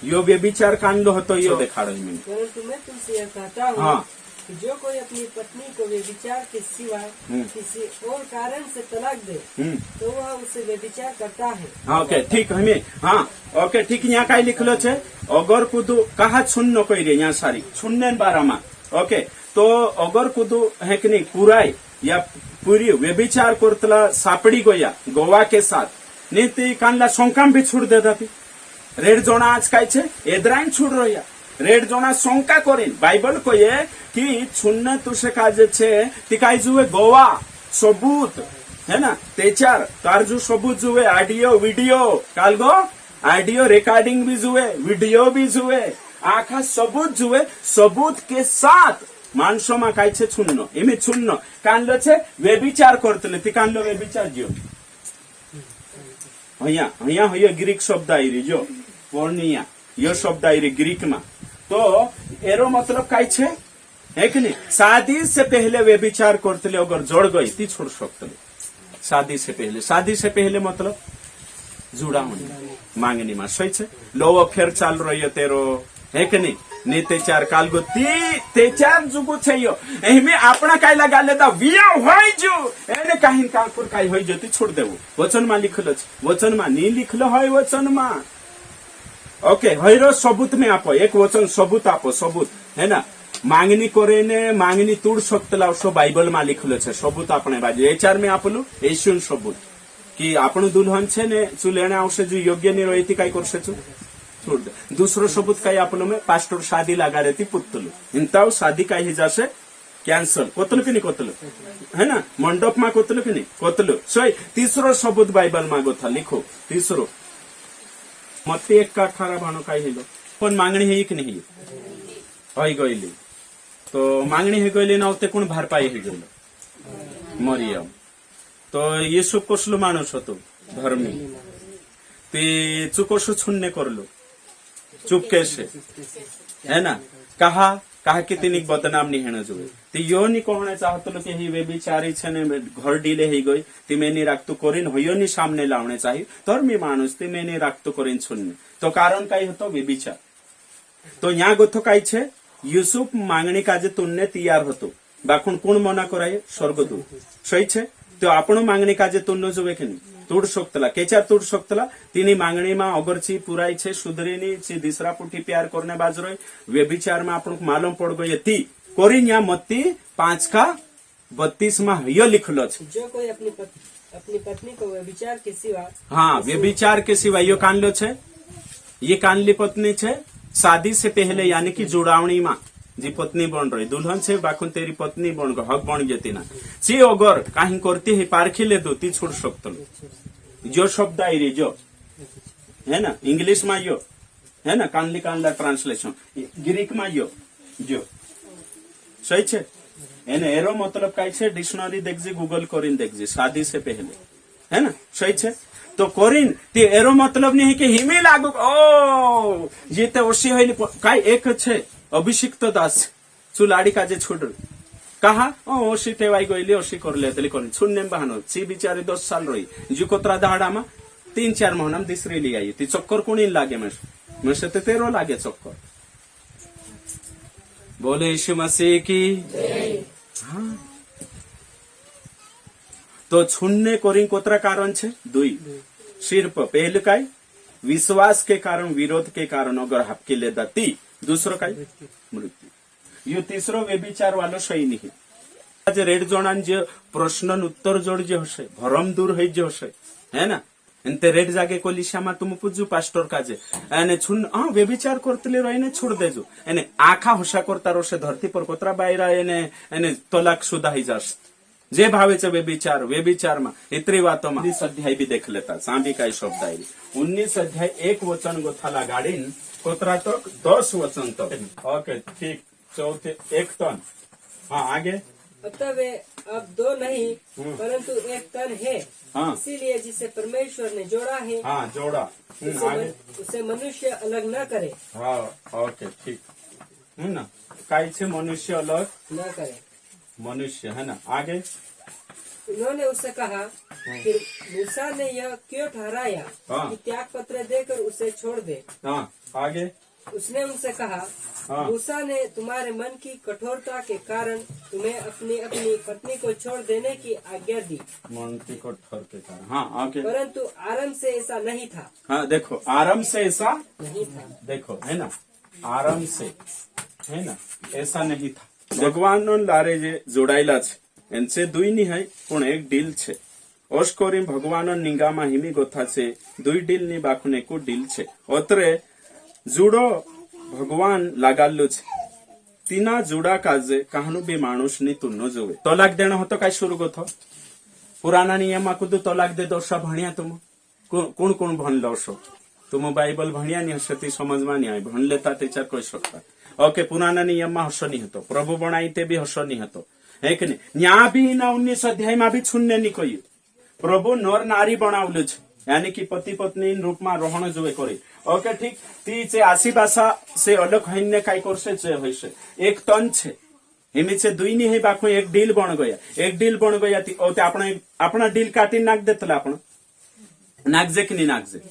यो वे विचार कान लो तो यो देखाड़ो में। परंतु मैं तुमसे यह कहता हूँ हाँ कि जो कोई अपनी पत्नी को वे विचार के सिवा किसी और कारण से तलाक दे तो वह उसे वे विचार करता है। हाँ ओके ठीक हमें हाँ ओके ठीक यहाँ कहीं लिखलो छे अगर कुदू कहा छुन्न कोई रे यहाँ सारी छुन्ने बारा मा ओके तो अगर कुदू है कि नहीं पुराई या पूरी वे विचार करतला सापड़ी गोया गोवा के साथ नीति कानला शंकाम भी छुड़ दे दाती रेड जोना आज काय छे एद्राइन छुड़ रोया रेड जोना शंका करेन बाइबल को ये कि छुन्न तुसे काजे छे तिकाई जुए गोवा सबूत है ना तेचार तार जो सबूत जुए ऑडियो वीडियो कालगो ऑडियो रिकॉर्डिंग भी जुए वीडियो भी जुए आखा सबूत जुए सबूत के साथ मानसो मा काय छे छुन्न एमे छुन्न कानलो छे वे विचार करतले ती कानलो वे विचार जो અહીંયા હોય ગ્રીક શબ્દ આયરી જો પોર્નિયા यो शब्द आयरी ग्रीक में तो एरो मतलब काय छे है कि नहीं शादी से पहले वे विचार करते अगर जोड़ गई ती छोड़ सकते शादी से पहले मतलब जुड़ा मांगनी में सही छे लो अफेर चाल रही तेरो है कि नहीं ने तेचार कालगो तेचार जुगो छे यो एमे आपना काय लगा लेता विया होय जो एने काहिन कालपुर काय होय जो ती छोड़ देवो वचन में लिखलो छे वचन में नी लिखलो होय वचन में ओके हईरो सबूत में आपो एक वचन सबूत आपो सबूत है ना मांगनी करे ने मांगनी तोड़ सकतला सो बाइबल में लिखलो छे सबूत आपणे बाजू एचार में आपलो एशियन सबूत कि आपणो दुल्हन छे ने चू लेने आवशे जो योग्य नहीं रही थी काय करशे छू छोड़ दे दूसरो सबूत काय आपलो में पास्टर शादी लगाड़े थी पुतलू इंताव शादी काय ही जासे कैंसल कोतलो कि नहीं कोतलो है ना मंडप में कोतलो कि नहीं कोतलो सही तीसरो सबूत बाइबल में गोथा लिखो तीसरो मत एक का 18 भानो काय हिलो पण मांगणी है कि नहीं होई गईली तो मांगणी है गईली ना होते कोण भारपाई है गेलो मरियम तो येशू कसलो माणूस होतो धर्मी ते चुकोशो छुन्ने करलो चुपके से है ना कहा कि तिनी बदनाम नहीं हेण जो ते यो नी कहणे चाहतो कि ही वे बिचारी छे ने घर डीले ही गई ती मेनी राखतो करीन होयो नी सामने लावणे चाहिए धर्मी माणूस ती मेनी राखतो करीन छुन्ने तो कारण काय होतो व्यभिचार तो यहाँ गोथो काय छे यूसुफ मांगणी काजे तुन्ने तैयार होतो बाखुण कोण मना कराय स्वर्गदूत सही छे तो आपण मांगणी काजे तुन्नो जोवे कि नहीं तोड़ सकतला केचा तोड़ सकतला तिनी मांगणी में अगरची पुराई छे सुधरीनी ची दिसरा पुठी प्यार करने बाजरो व्यभिचार में आपण मालूम पड़ गई थी कोरिन या मत्ती 5:32 में यो लिखलो छे जो कोई अपनी पत्नी को व्यभिचार के सिवा हाँ व्यभिचार के सिवा यो कानलो छे ये कानली पत्नी छे शादी से पहले यानी कि जुड़ावणी में जी पत्नी बन रही दुल्हन से बाखुन तेरी पत्नी बन गई हक बन जेती ना सी अगर कहीं करती है पारखी ले दो ती छोड़ सकते जो शब्द आई रे जो है ना इंग्लिश में यो है ना कानला ट्रांसलेशन ग्रीक में यो जो सही छे एने एरो मतलब काय छे डिक्शनरी देखजे गूगल करीन देखजे शादी से पहले है ना सही छे तो करीन ते एरो मतलब नहीं है कि हिमे लागू ओ ये तो ओशी होइली काय एक छे अभिषिक्त दास चुलाड़ी काजे छोड़ कहा ओशी टेवाई गईली ओशी कर लेतली कोन छुन्ने बहानो सी बिचारी 10 साल रही जुकोत्रा दाड़ा में 3-4 महीना में दिसरी ली आई ती चक्कर कोणी लागे मैं से तेरो लागे चक्कर बोले यीशु मसीह की हाँ तो छुन्ने कोरिन कोतरा कारण छे 2 सिर्फ पहले काय विश्वास के कारण विरोध के कारण अगर हपकी ले दाती दूसरो काय मृत्यु यो तीसरो व्यभिचार वालो सही नहीं आज रेड जोनान जे प्रश्न उत्तर जोड़ जे हसे भरम दूर है जे हसे है ना एनते रेड जागे को लिशामा तुम पूजू पास्टर काजे एने छुन हां व्यभिचार करतले रहीने छोड़ देजो एने आखा होशा करता रोसे धरती पर कोतरा बायरा एने तलाक सुदा ही जास जे भावे छे व्यभिचार में इतरी बातों में 19 अध्याय भी देख लेता सांबी का शब्द आई 19 अध्याय 1 वचन गोथाला गाड़ीन कोतरा तक 10 वचन तक ओके ठीक चौथे 1 टन हाँ आगे अतः वे अब 2 नहीं परंतु 1 तन है हाँ इसीलिए जिसे परमेश्वर ने जोड़ा है हाँ जोड़ा आगे उसे मनुष्य अलग न करे हाँ ओके ठीक है ना काय छे मनुष्य अलग न करे। मनुष्य है ना। आगे उन्होंने उससे कहा, फिर मूसा ने यह क्यों ठहराया हाँ। कि त्याग पत्र देकर उसे छोड़ दे। हाँ आगे उसने उनसे कहा, हाँ। मूसा ने तुम्हारे मन की कठोरता के कारण तुम्हें अपनी अपनी पत्नी को छोड़ देने की आज्ञा दी, मन की कठोर के कारण। हाँ आगे परंतु आरंभ से ऐसा नहीं था। हाँ देखो आराम से ऐसा नहीं था। देखो है ना, आराम से है ना ऐसा नहीं था। भगवान लारे जे जोड़ाયેલા છે એનસે दुई नहीं है પણ एक डील છે। ઓશ કરી ભગવાન નિંગામાં હિમી ગોથા છે दुई डील ની બાખુને કો डील છે। ઓતરે जुड़ो भगवान लागाल्लो છે तीना जुड़ा काजे कहानु बी मानुष नी तुनो जोवे। तलाक देना हो तो काय शुरू गो थो पुराना नियम कुदू तलाक दे दो सब भणिया तुम कोण कोण भणलो छो तुम बाइबल भणिया नहीं हसती समझ में नहीं आई भण लेता तेचार कोई सकता। ओके पुराना नियम में हसो नहीं हतो प्रभु बनाई ते भी हसो नहीं हतो है कि नहीं। न्या भी ना 19 अध्याय में भी छुन्ने नहीं कोई प्रभु नर नारी बनावलु छ यानी कि पति पत्नी रूप में रहन जोवे करे। ओके ठीक ती चे आसी भाषा से अलग हन्य काय करसे जे होइसे एक तन छे हिमी से दुई नहीं है बाको एक डील बन गया। एक डील बन गया ती ओते अपना डील काटी नाक देतला आपण नाकजे कि नहीं नाकजे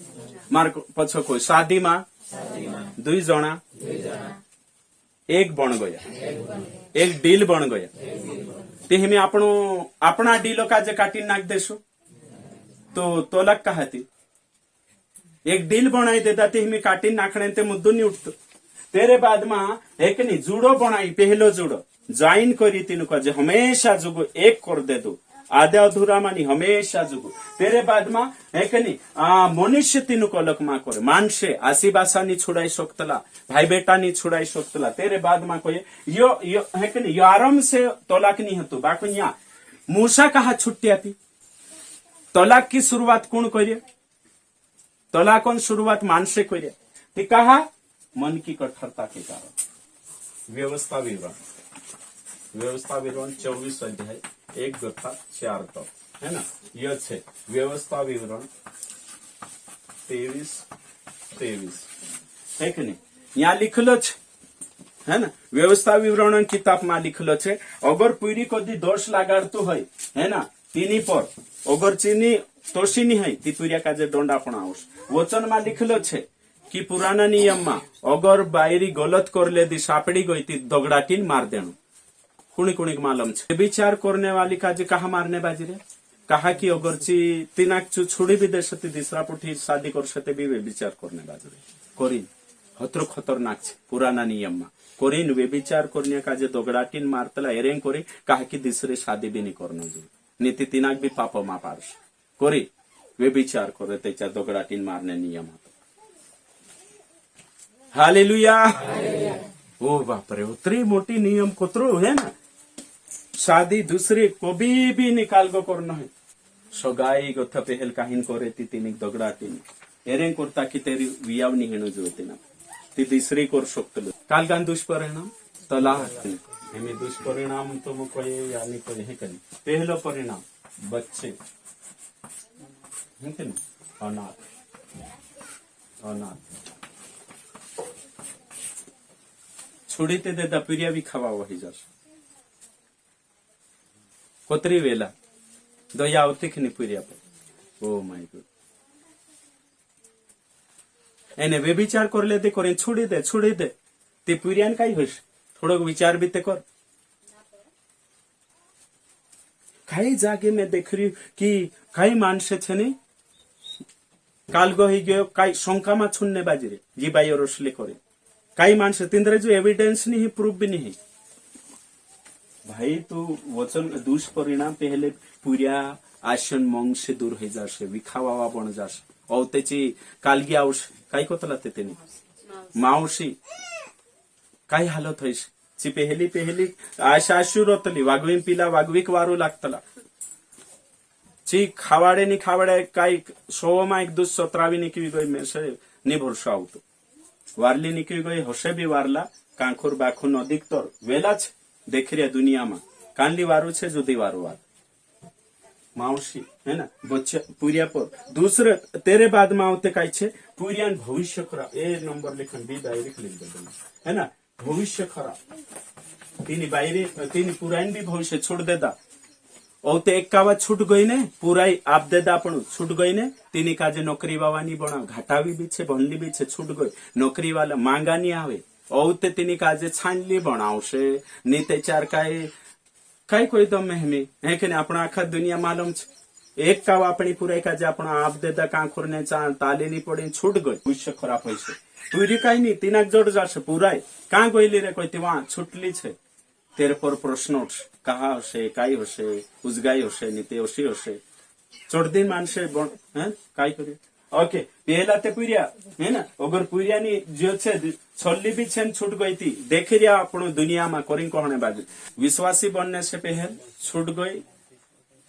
मार पछो कोई शादी में दुई जना एक बन गया एक डील बन गया ते हिमी आपणो अपना डीलो का जे काटी नाक देसो तो तोलक कहती एक डील बनाई देता ते हिमी काटी नाखणे ते मुद्दू नहीं उठतो। तेरे बाद में एक नहीं जुड़ो बनाई पहलो जुड़ो ज्वाइन करी तीन का जे हमेशा जुगो एक कर दे दो आधे अधूरा मानी हमेशा जुगो। तेरे बाद में है कि नहीं मनुष्य तीनों को अलग मा करे मानसे आसी भाषा नहीं छुड़ाई सकतला भाई बेटा नहीं छुड़ाई सकतला। तेरे बाद में कोई यो है कि नहीं यो आराम से तलाक नहीं हतो बाकी यहाँ मूसा कहा छुट्टी आती तलाक की शुरुआत कौन करे तलाक शुरुआत मानसे करे ते कहा मन की कठोरता के कारण। व्यवस्था विवरण 24 अध्याय 1 तथा 4 तक है ना। यह छे व्यवस्था विवरण 23 है कि नहीं यहाँ लिखलो छे है ना। व्यवस्था विवरण किताब में लिखलो छे अगर पूरी कदी दोष लगाड़तु है ना तीनी पर अगर चीनी तोषिनी है ती पूरिया काजे दंडा पण आवश। वचन में लिखलो छे कि पुराना नियम में अगर बायरी गलत कर ले दी सापड़ी गई थी दगड़ाटीन मार देनु कुणी कुणी मालूम छे। विचार करने वाली का जे कहा मारने बाजी रे कहा कि अगर ची तीनाक चु छोड़ी भी दे सकती दूसरा पुठी शादी कर सकते भी वे विचार करने बाजी रे करीन हतरो खतरनाक छे। पुराना नियम में करीन वे विचार करने का जे दगड़ाटीन मारतला एरेंग करे कहा कि दूसरे शादी भी नहीं करना जो नीति तीनाक भी पाप मा पारस करी वे विचार करे तेचा दगड़ाटीन मारने नियम हतो। हालेलुया ओ बाप रे उतरी मोटी नियम कोतरो है ना। शादी दूसरे कभी भी निकाल गो करना है सगाई गथा पहल काहिन करे ती तीन दगड़ाटीन एरेंग करता कि तेरी वियाव नहीं हेणो जो तेना ती दूसरी कर सकतलो काल गान दुष्परिणाम तलाक एमे दुष्परिणाम तो मो कोई यानी कोई है करी पहलो परिणाम बच्चे है कि अनाथ छोड़ीते देता पीरिया भी खावा वही जास कोतरी वेला दया आवती कि नहीं पीरिया पर ओ माय गॉड एने वे विचार कर लेते करें छोड़ी दे ते पीरियान काई होश थोड़ो विचार भी ते कर। कई जागे में देख रही कि कई मानसे छे नहीं काल गही गयो कई शंका मा छुन्ने बाजी रे जी बाई और असले करे कई मानसे तिंद्रे जो एविडेंस नहीं प्रूफ भी नहीं भाई तू वचन दुष्परिणाम पहले पूरिया आशन मंग से दूर हो जासे विखावा बन जास और तेची कालगी आवश काय कोतला ते तेनी मावशी काय हालत होईस ची पहली आशा शुरतली वागवीन पिला वागवीक वारू लागतला ची खावाडे नी खावाडे काय सोमा एक दुस सत्रावी निकवी गई मेसे नि भरोसा आवतो वारली निकवी गई हसे भी वारला कांखुर बाखुन अधिकतर वेलाच देख रिया दुनिया में कानली वारू छे जुदी वारू वार मावशी है ना बच्चा पूरिया पर दूसरे तेरे बाद में आवते काय छे पूरियान भविष्य खरा ए नंबर लिखन भी डायरेक्ट लिख दे है ना भविष्य खरा तिनी बायरी तिनी पुराइन भी भविष्य छूट देता और ते एक कावा छूट गई ने पुराई आप देदा पण छूट गई ने तिनी काजे नौकरी वावानी बना घाटावी भी छे भनली भी छे छूट गई नौकरी वाला मांगा नहीं आवे और ते तिनी काजे छानली बनावशे नीते चार काय कोई तो मेहमी है कि अपना आखा दुनिया मालूम छे एक कावा अपनी पुराई काजे अपना आप देदा कांखुर ने ताले नहीं पड़ी छूट गई भविष्य खराब होई छे पूरी काही नहीं तिनाक जोड जाशे पुराई कां गईली रे कोई तिवा छूटली छे तेरे पर प्रश्न उठशे कहा हशे काय हशे उजगाई हशे नीते ओशी हशे चोड़दिन मानसे काय करे ओके पहला ते पुरिया है ना अगर पुरिया नी जो छे छल्ली भी छेन छूट गई थी देखे रिया आपण दुनिया में करिंग कहने बाजू विश्वासी बनने से पहले छूट गई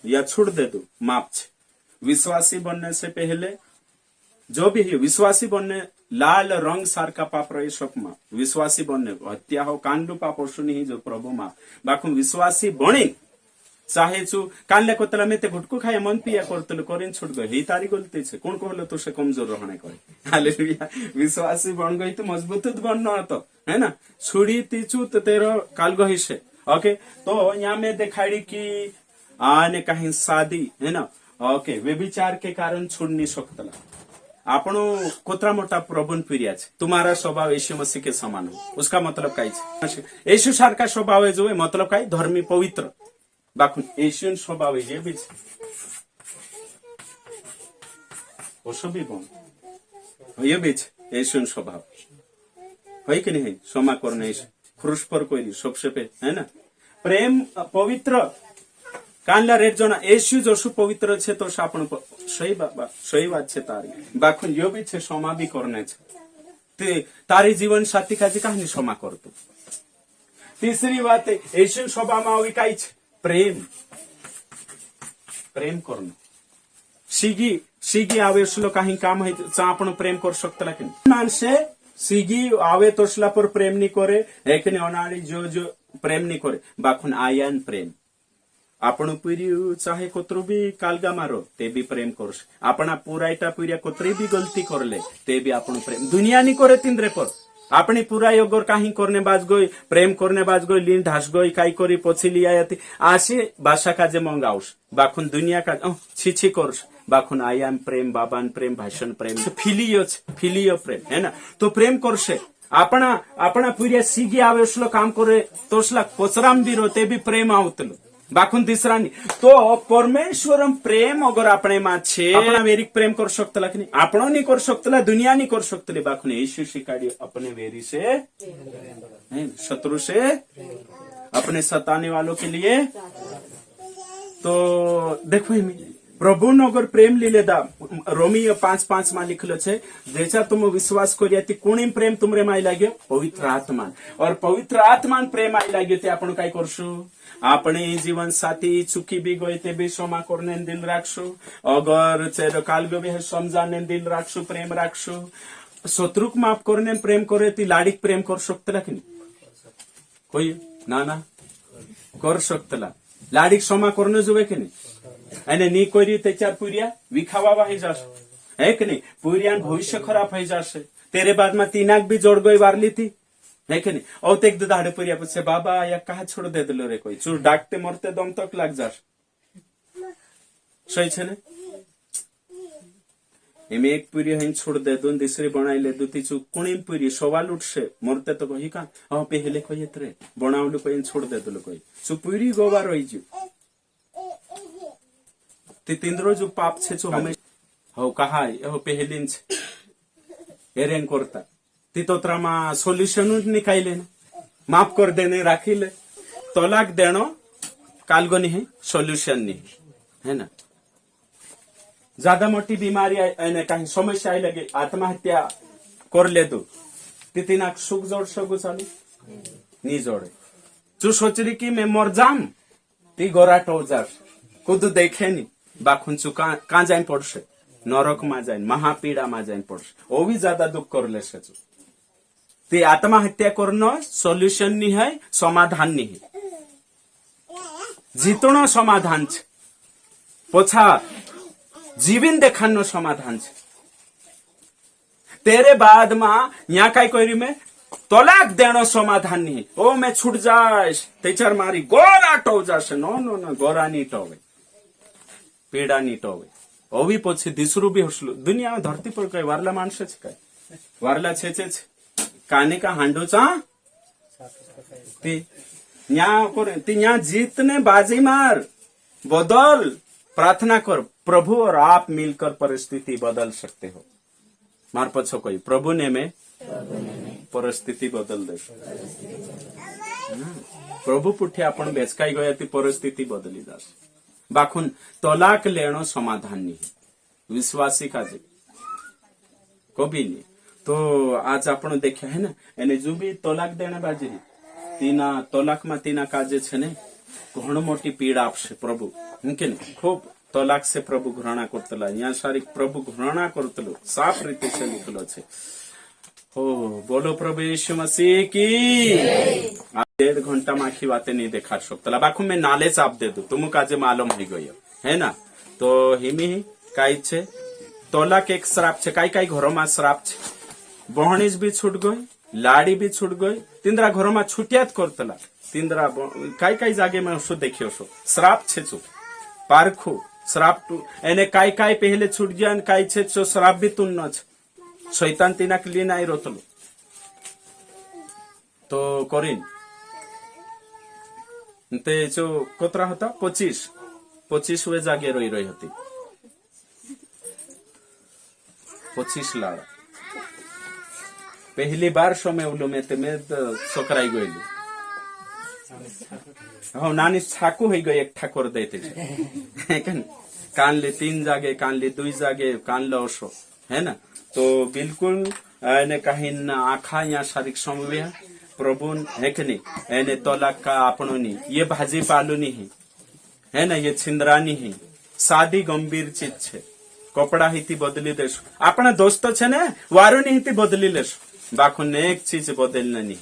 या छूट दे दो माप छे विश्वासी बनने से पहले जो भी है विश्वासी बनने लाल रंग सार का पाप रहे शोकमा विश्वासी बनने हत्या हो कांडू पाप सुनी ही जो प्रभु मा बाखु विश्वासी बणी चाहे छु कानले कोतला में ते गुटकू खाए मन पिया करतल करिन छूट गई ही तारी गलती छे कोन कहलो तो से कमजोर रहने करे हालेलुया विश्वासी बन गई तो मजबूत बन न तो है ना छुड़ी तीचू तो तेरो काल गई से ओके तो यहाँ में दिखाड़ी की आने कहीं शादी है ना ओके व्यभिचार के कारण छुड़ नहीं सकतला आपनो कोतरा मोटा प्रबन पीरिया छे तुम्हारा स्वभाव यीशु मसीह के समान हो उसका मतलब काई छे यीशु सार का स्वभाव है जो है मतलब काई धर्मी पवित्र बाखु यीशु स्वभाव है ये भी ओसो भी बन ये भी यीशु स्वभाव है कि नहीं क्षमा करने क्रूस पर कोई सबसे पे है ना प्रेम पवित्र कानला रेट जो ना यीशु जोशु पवित्र छे तो आपण सही बात छे तारी बाखुन यो भी छे क्षमा भी करने छे ते तारी जीवन साथी काजी कहानी क्षमा करतो तीसरी बात यीशु स्वभाव में आवी काई छे प्रेम करनो सीगी आवे उसलो काही काम है आपण प्रेम कर सकतला कि मानसे सीगी आवे तोसला पर प्रेम नहीं करे एक ने अनाड़ी जो प्रेम नहीं करे बाखुन आयान प्रेम आपण पीरी चाहे कोतरो भी कालगा मारो ते भी प्रेम करस आपना पुराईटा पीरिया कोतरी भी गलती करले ते भी आपण प्रेम दुनिया नहीं करे तिंद्रे पर अपनी पुराई अगर काही करने बाज गई प्रेम करने बाज गई लीन ढास गई काई करी पछी लिया आती आसे भाषा काजे मंगाउस बाखुन दुनिया का छी करस बाखुन आयाम प्रेम बाबान प्रेम भाषण प्रेम फिलियो प्रेम है ना तो प्रेम करसे आपना पुरिया सीगी आवे उसलो काम करे तोसला कोचराम बिरो ते भी प्रेम आवतलो बाखुन तीसरा नहीं तो परमेश्वरम प्रेम अगर अपने माँ छे अपना वेरिक प्रेम कर सकतला कि नहीं आपनो नहीं कर सकतला दुनिया नहीं कर सकतले बाखुन यीशु शिकाड़ी अपने वेरी से शत्रु से अपने सताने वालों के लिए तो देखो प्रभु ने अगर प्रेम ली लेदा रोमी 5:5 में लिखलो छे जैसा तुम विश्वास करिया ती कोणी प्रेम तुमरे माई लाग्यो पवित्र आत्मा और पवित्र आत्मा प्रेम आई लाग्यो ते आपण काय करशु अपने जीवन साथी चुकी भी गई ते भी क्षमा करने दिल राखशु अगर चेरो कालगो भी समझाने दिल राखशु प्रेम राखशु शत्रुक माफ करने प्रेम करे ती लाड़ीक प्रेम कर सकतला कि कोई ना कर सकतला लाड़ीक क्षमा करने जुवे कि नहीं अने नी कोई त्याचार पुरिया विखावा ही जाशे है कि नहीं पुरिया भविष्य खराब हो जाशे तेरे बाद में तीनाक भी जोड़ गई वारली थी है कि नहीं और एक दाड़े पुरिया पूछे बाबा या कहा छोड़ दे दिलो रे कोई चूर डाकते मरते दम तक लग जाश सही छे ने एमे एक पुरी हन छोड़ दे दो दूसरी बनाई ले दो तीसरी कुणी पुरी सवाल उठसे मरते तो कही का पहले कोई रे बनावलु कोई छोड़ दे दिलो कोई सु पुरी गोवा रही जू ती तिंद्रो जो पाप छे जो हमें हो कहा हो पहलिन छे एरेन करता ती तोत्रा मा सोल्यूशन निकाले माफ कर देने राखी ले तलाक देनो कालगो नहीं है सोल्यूशन नहीं है ना ज्यादा मोटी बीमारी कहीं समस्या आई लगे आत्महत्या कर ले दो तिना सुख जोड़ सको चालू नहीं जोड़े जो सोच रही कि मैं मर जाम ती गोरा टो जा खुद देखे नहीं बाखुन चु कहा जाए पड़से नरक में जाए महापीड़ा में जाए पड़से वो भी ज्यादा दुख कर ले सचु ते आत्महत्या करना सोल्यूशन नहीं है समाधान नहीं है जितनो समाधान छे पोछा जीवन देखानो समाधान छे तेरे बाद में यहाँ कई कोई में तलाक देणं समाधान नहीं। ओ मैं छूट जाश त्याच्यावर मारी गोरा टोव जाशे। नो नो नो, गोरा नहीं टोवे, पीड़ा नहीं टोवे। ओवी पोछे दिसरू भी हसलो। दुनिया धरती पर काय वारला माणसं छे काय? वारला छे काने का हांडूचा ती न्या जीतने बाजी मार, बदल, प्रार्थना कर प्रभु और आप मिलकर परिस्थिति बदल सकते हो। मार पछो कोई प्रभु ने में परिस्थिती बदल दे। प्रभु पुठे आपण बेचकाई गया ती परिस्थिती बदली जास। बाखून तलाक लेणं समाधान नहीं, विश्वासी काजे कभी नहीं। तो आज आपण देख्या है ना, एने जो भी तलाक देने बाजी तीना तलाक में तीना काजे छे ने घणो मोटी पीड़ा आपसे प्रभु के खूब तलाक से प्रभु घृणा करतला। या सारी प्रभु घृणा करतलो साफ रीते से लिखलो छे। हो बोलो प्रभु यीशु मसीह की। 1.5 घंटा माखी बातें नहीं देखा सकता। बाखू मैं नालेज आप दे दू, तुम काजे मालूम हो गयो है ना। तो हिमी काई छे तलाक एक श्राप छे। काई घरों में श्राप छे। बहणीज भी छूट गई, लाड़ी भी छूट गई, तिंद्रा घरों में छुटियात करतला। तिंद्रा काई जागे में शो देखियो शो श्राप छे छो पारखू श्राप टू एने काई पहले छूट गया, काई छे छो श्राप भी तुन न छे। शैतान तीना के लिए नहीं रोतलो तो करीन ते जो कोतरा होता 25 जागे रही होती 25 लाड़ा। पहली बार शो में उलो में सोकराई गई। हाँ नानी छाकू हो गई एक ठाकुर देते कान ले 3 जागे, कान ले 2 जागे, कान लो शो है ना। तो बिल्कुल एने कहीं आखा या शारीरिक समव्या प्रभु है कि नहीं। एने तलाक का आपनो नहीं, ये भाजी पालू नहीं है ना, ये छिंदरानी है। शादी गंभीर चीज छे। कपड़ा ही ती बदली देश अपना दोस्त छे ने वारो नहीं ती बदली लेश। बाखुन एक चीज बदलना नहीं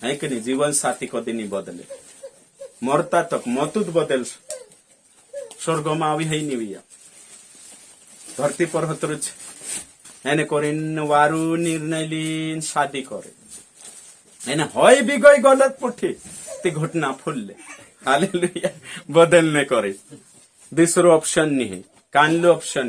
है कि नहीं। जीवन साथी कदी नहीं बदले, मरता तक मतुद बदल। स्वर्ग में आवी है नहीं भैया, धरती पर होतरु एने करीन वारू निर्णय लीन शादी करे एने होय भी गई गलत पुठी ती घटना फुलले हालेलुया बदलने करे। दूसरो ऑप्शन नहीं है, कानलो ऑप्शन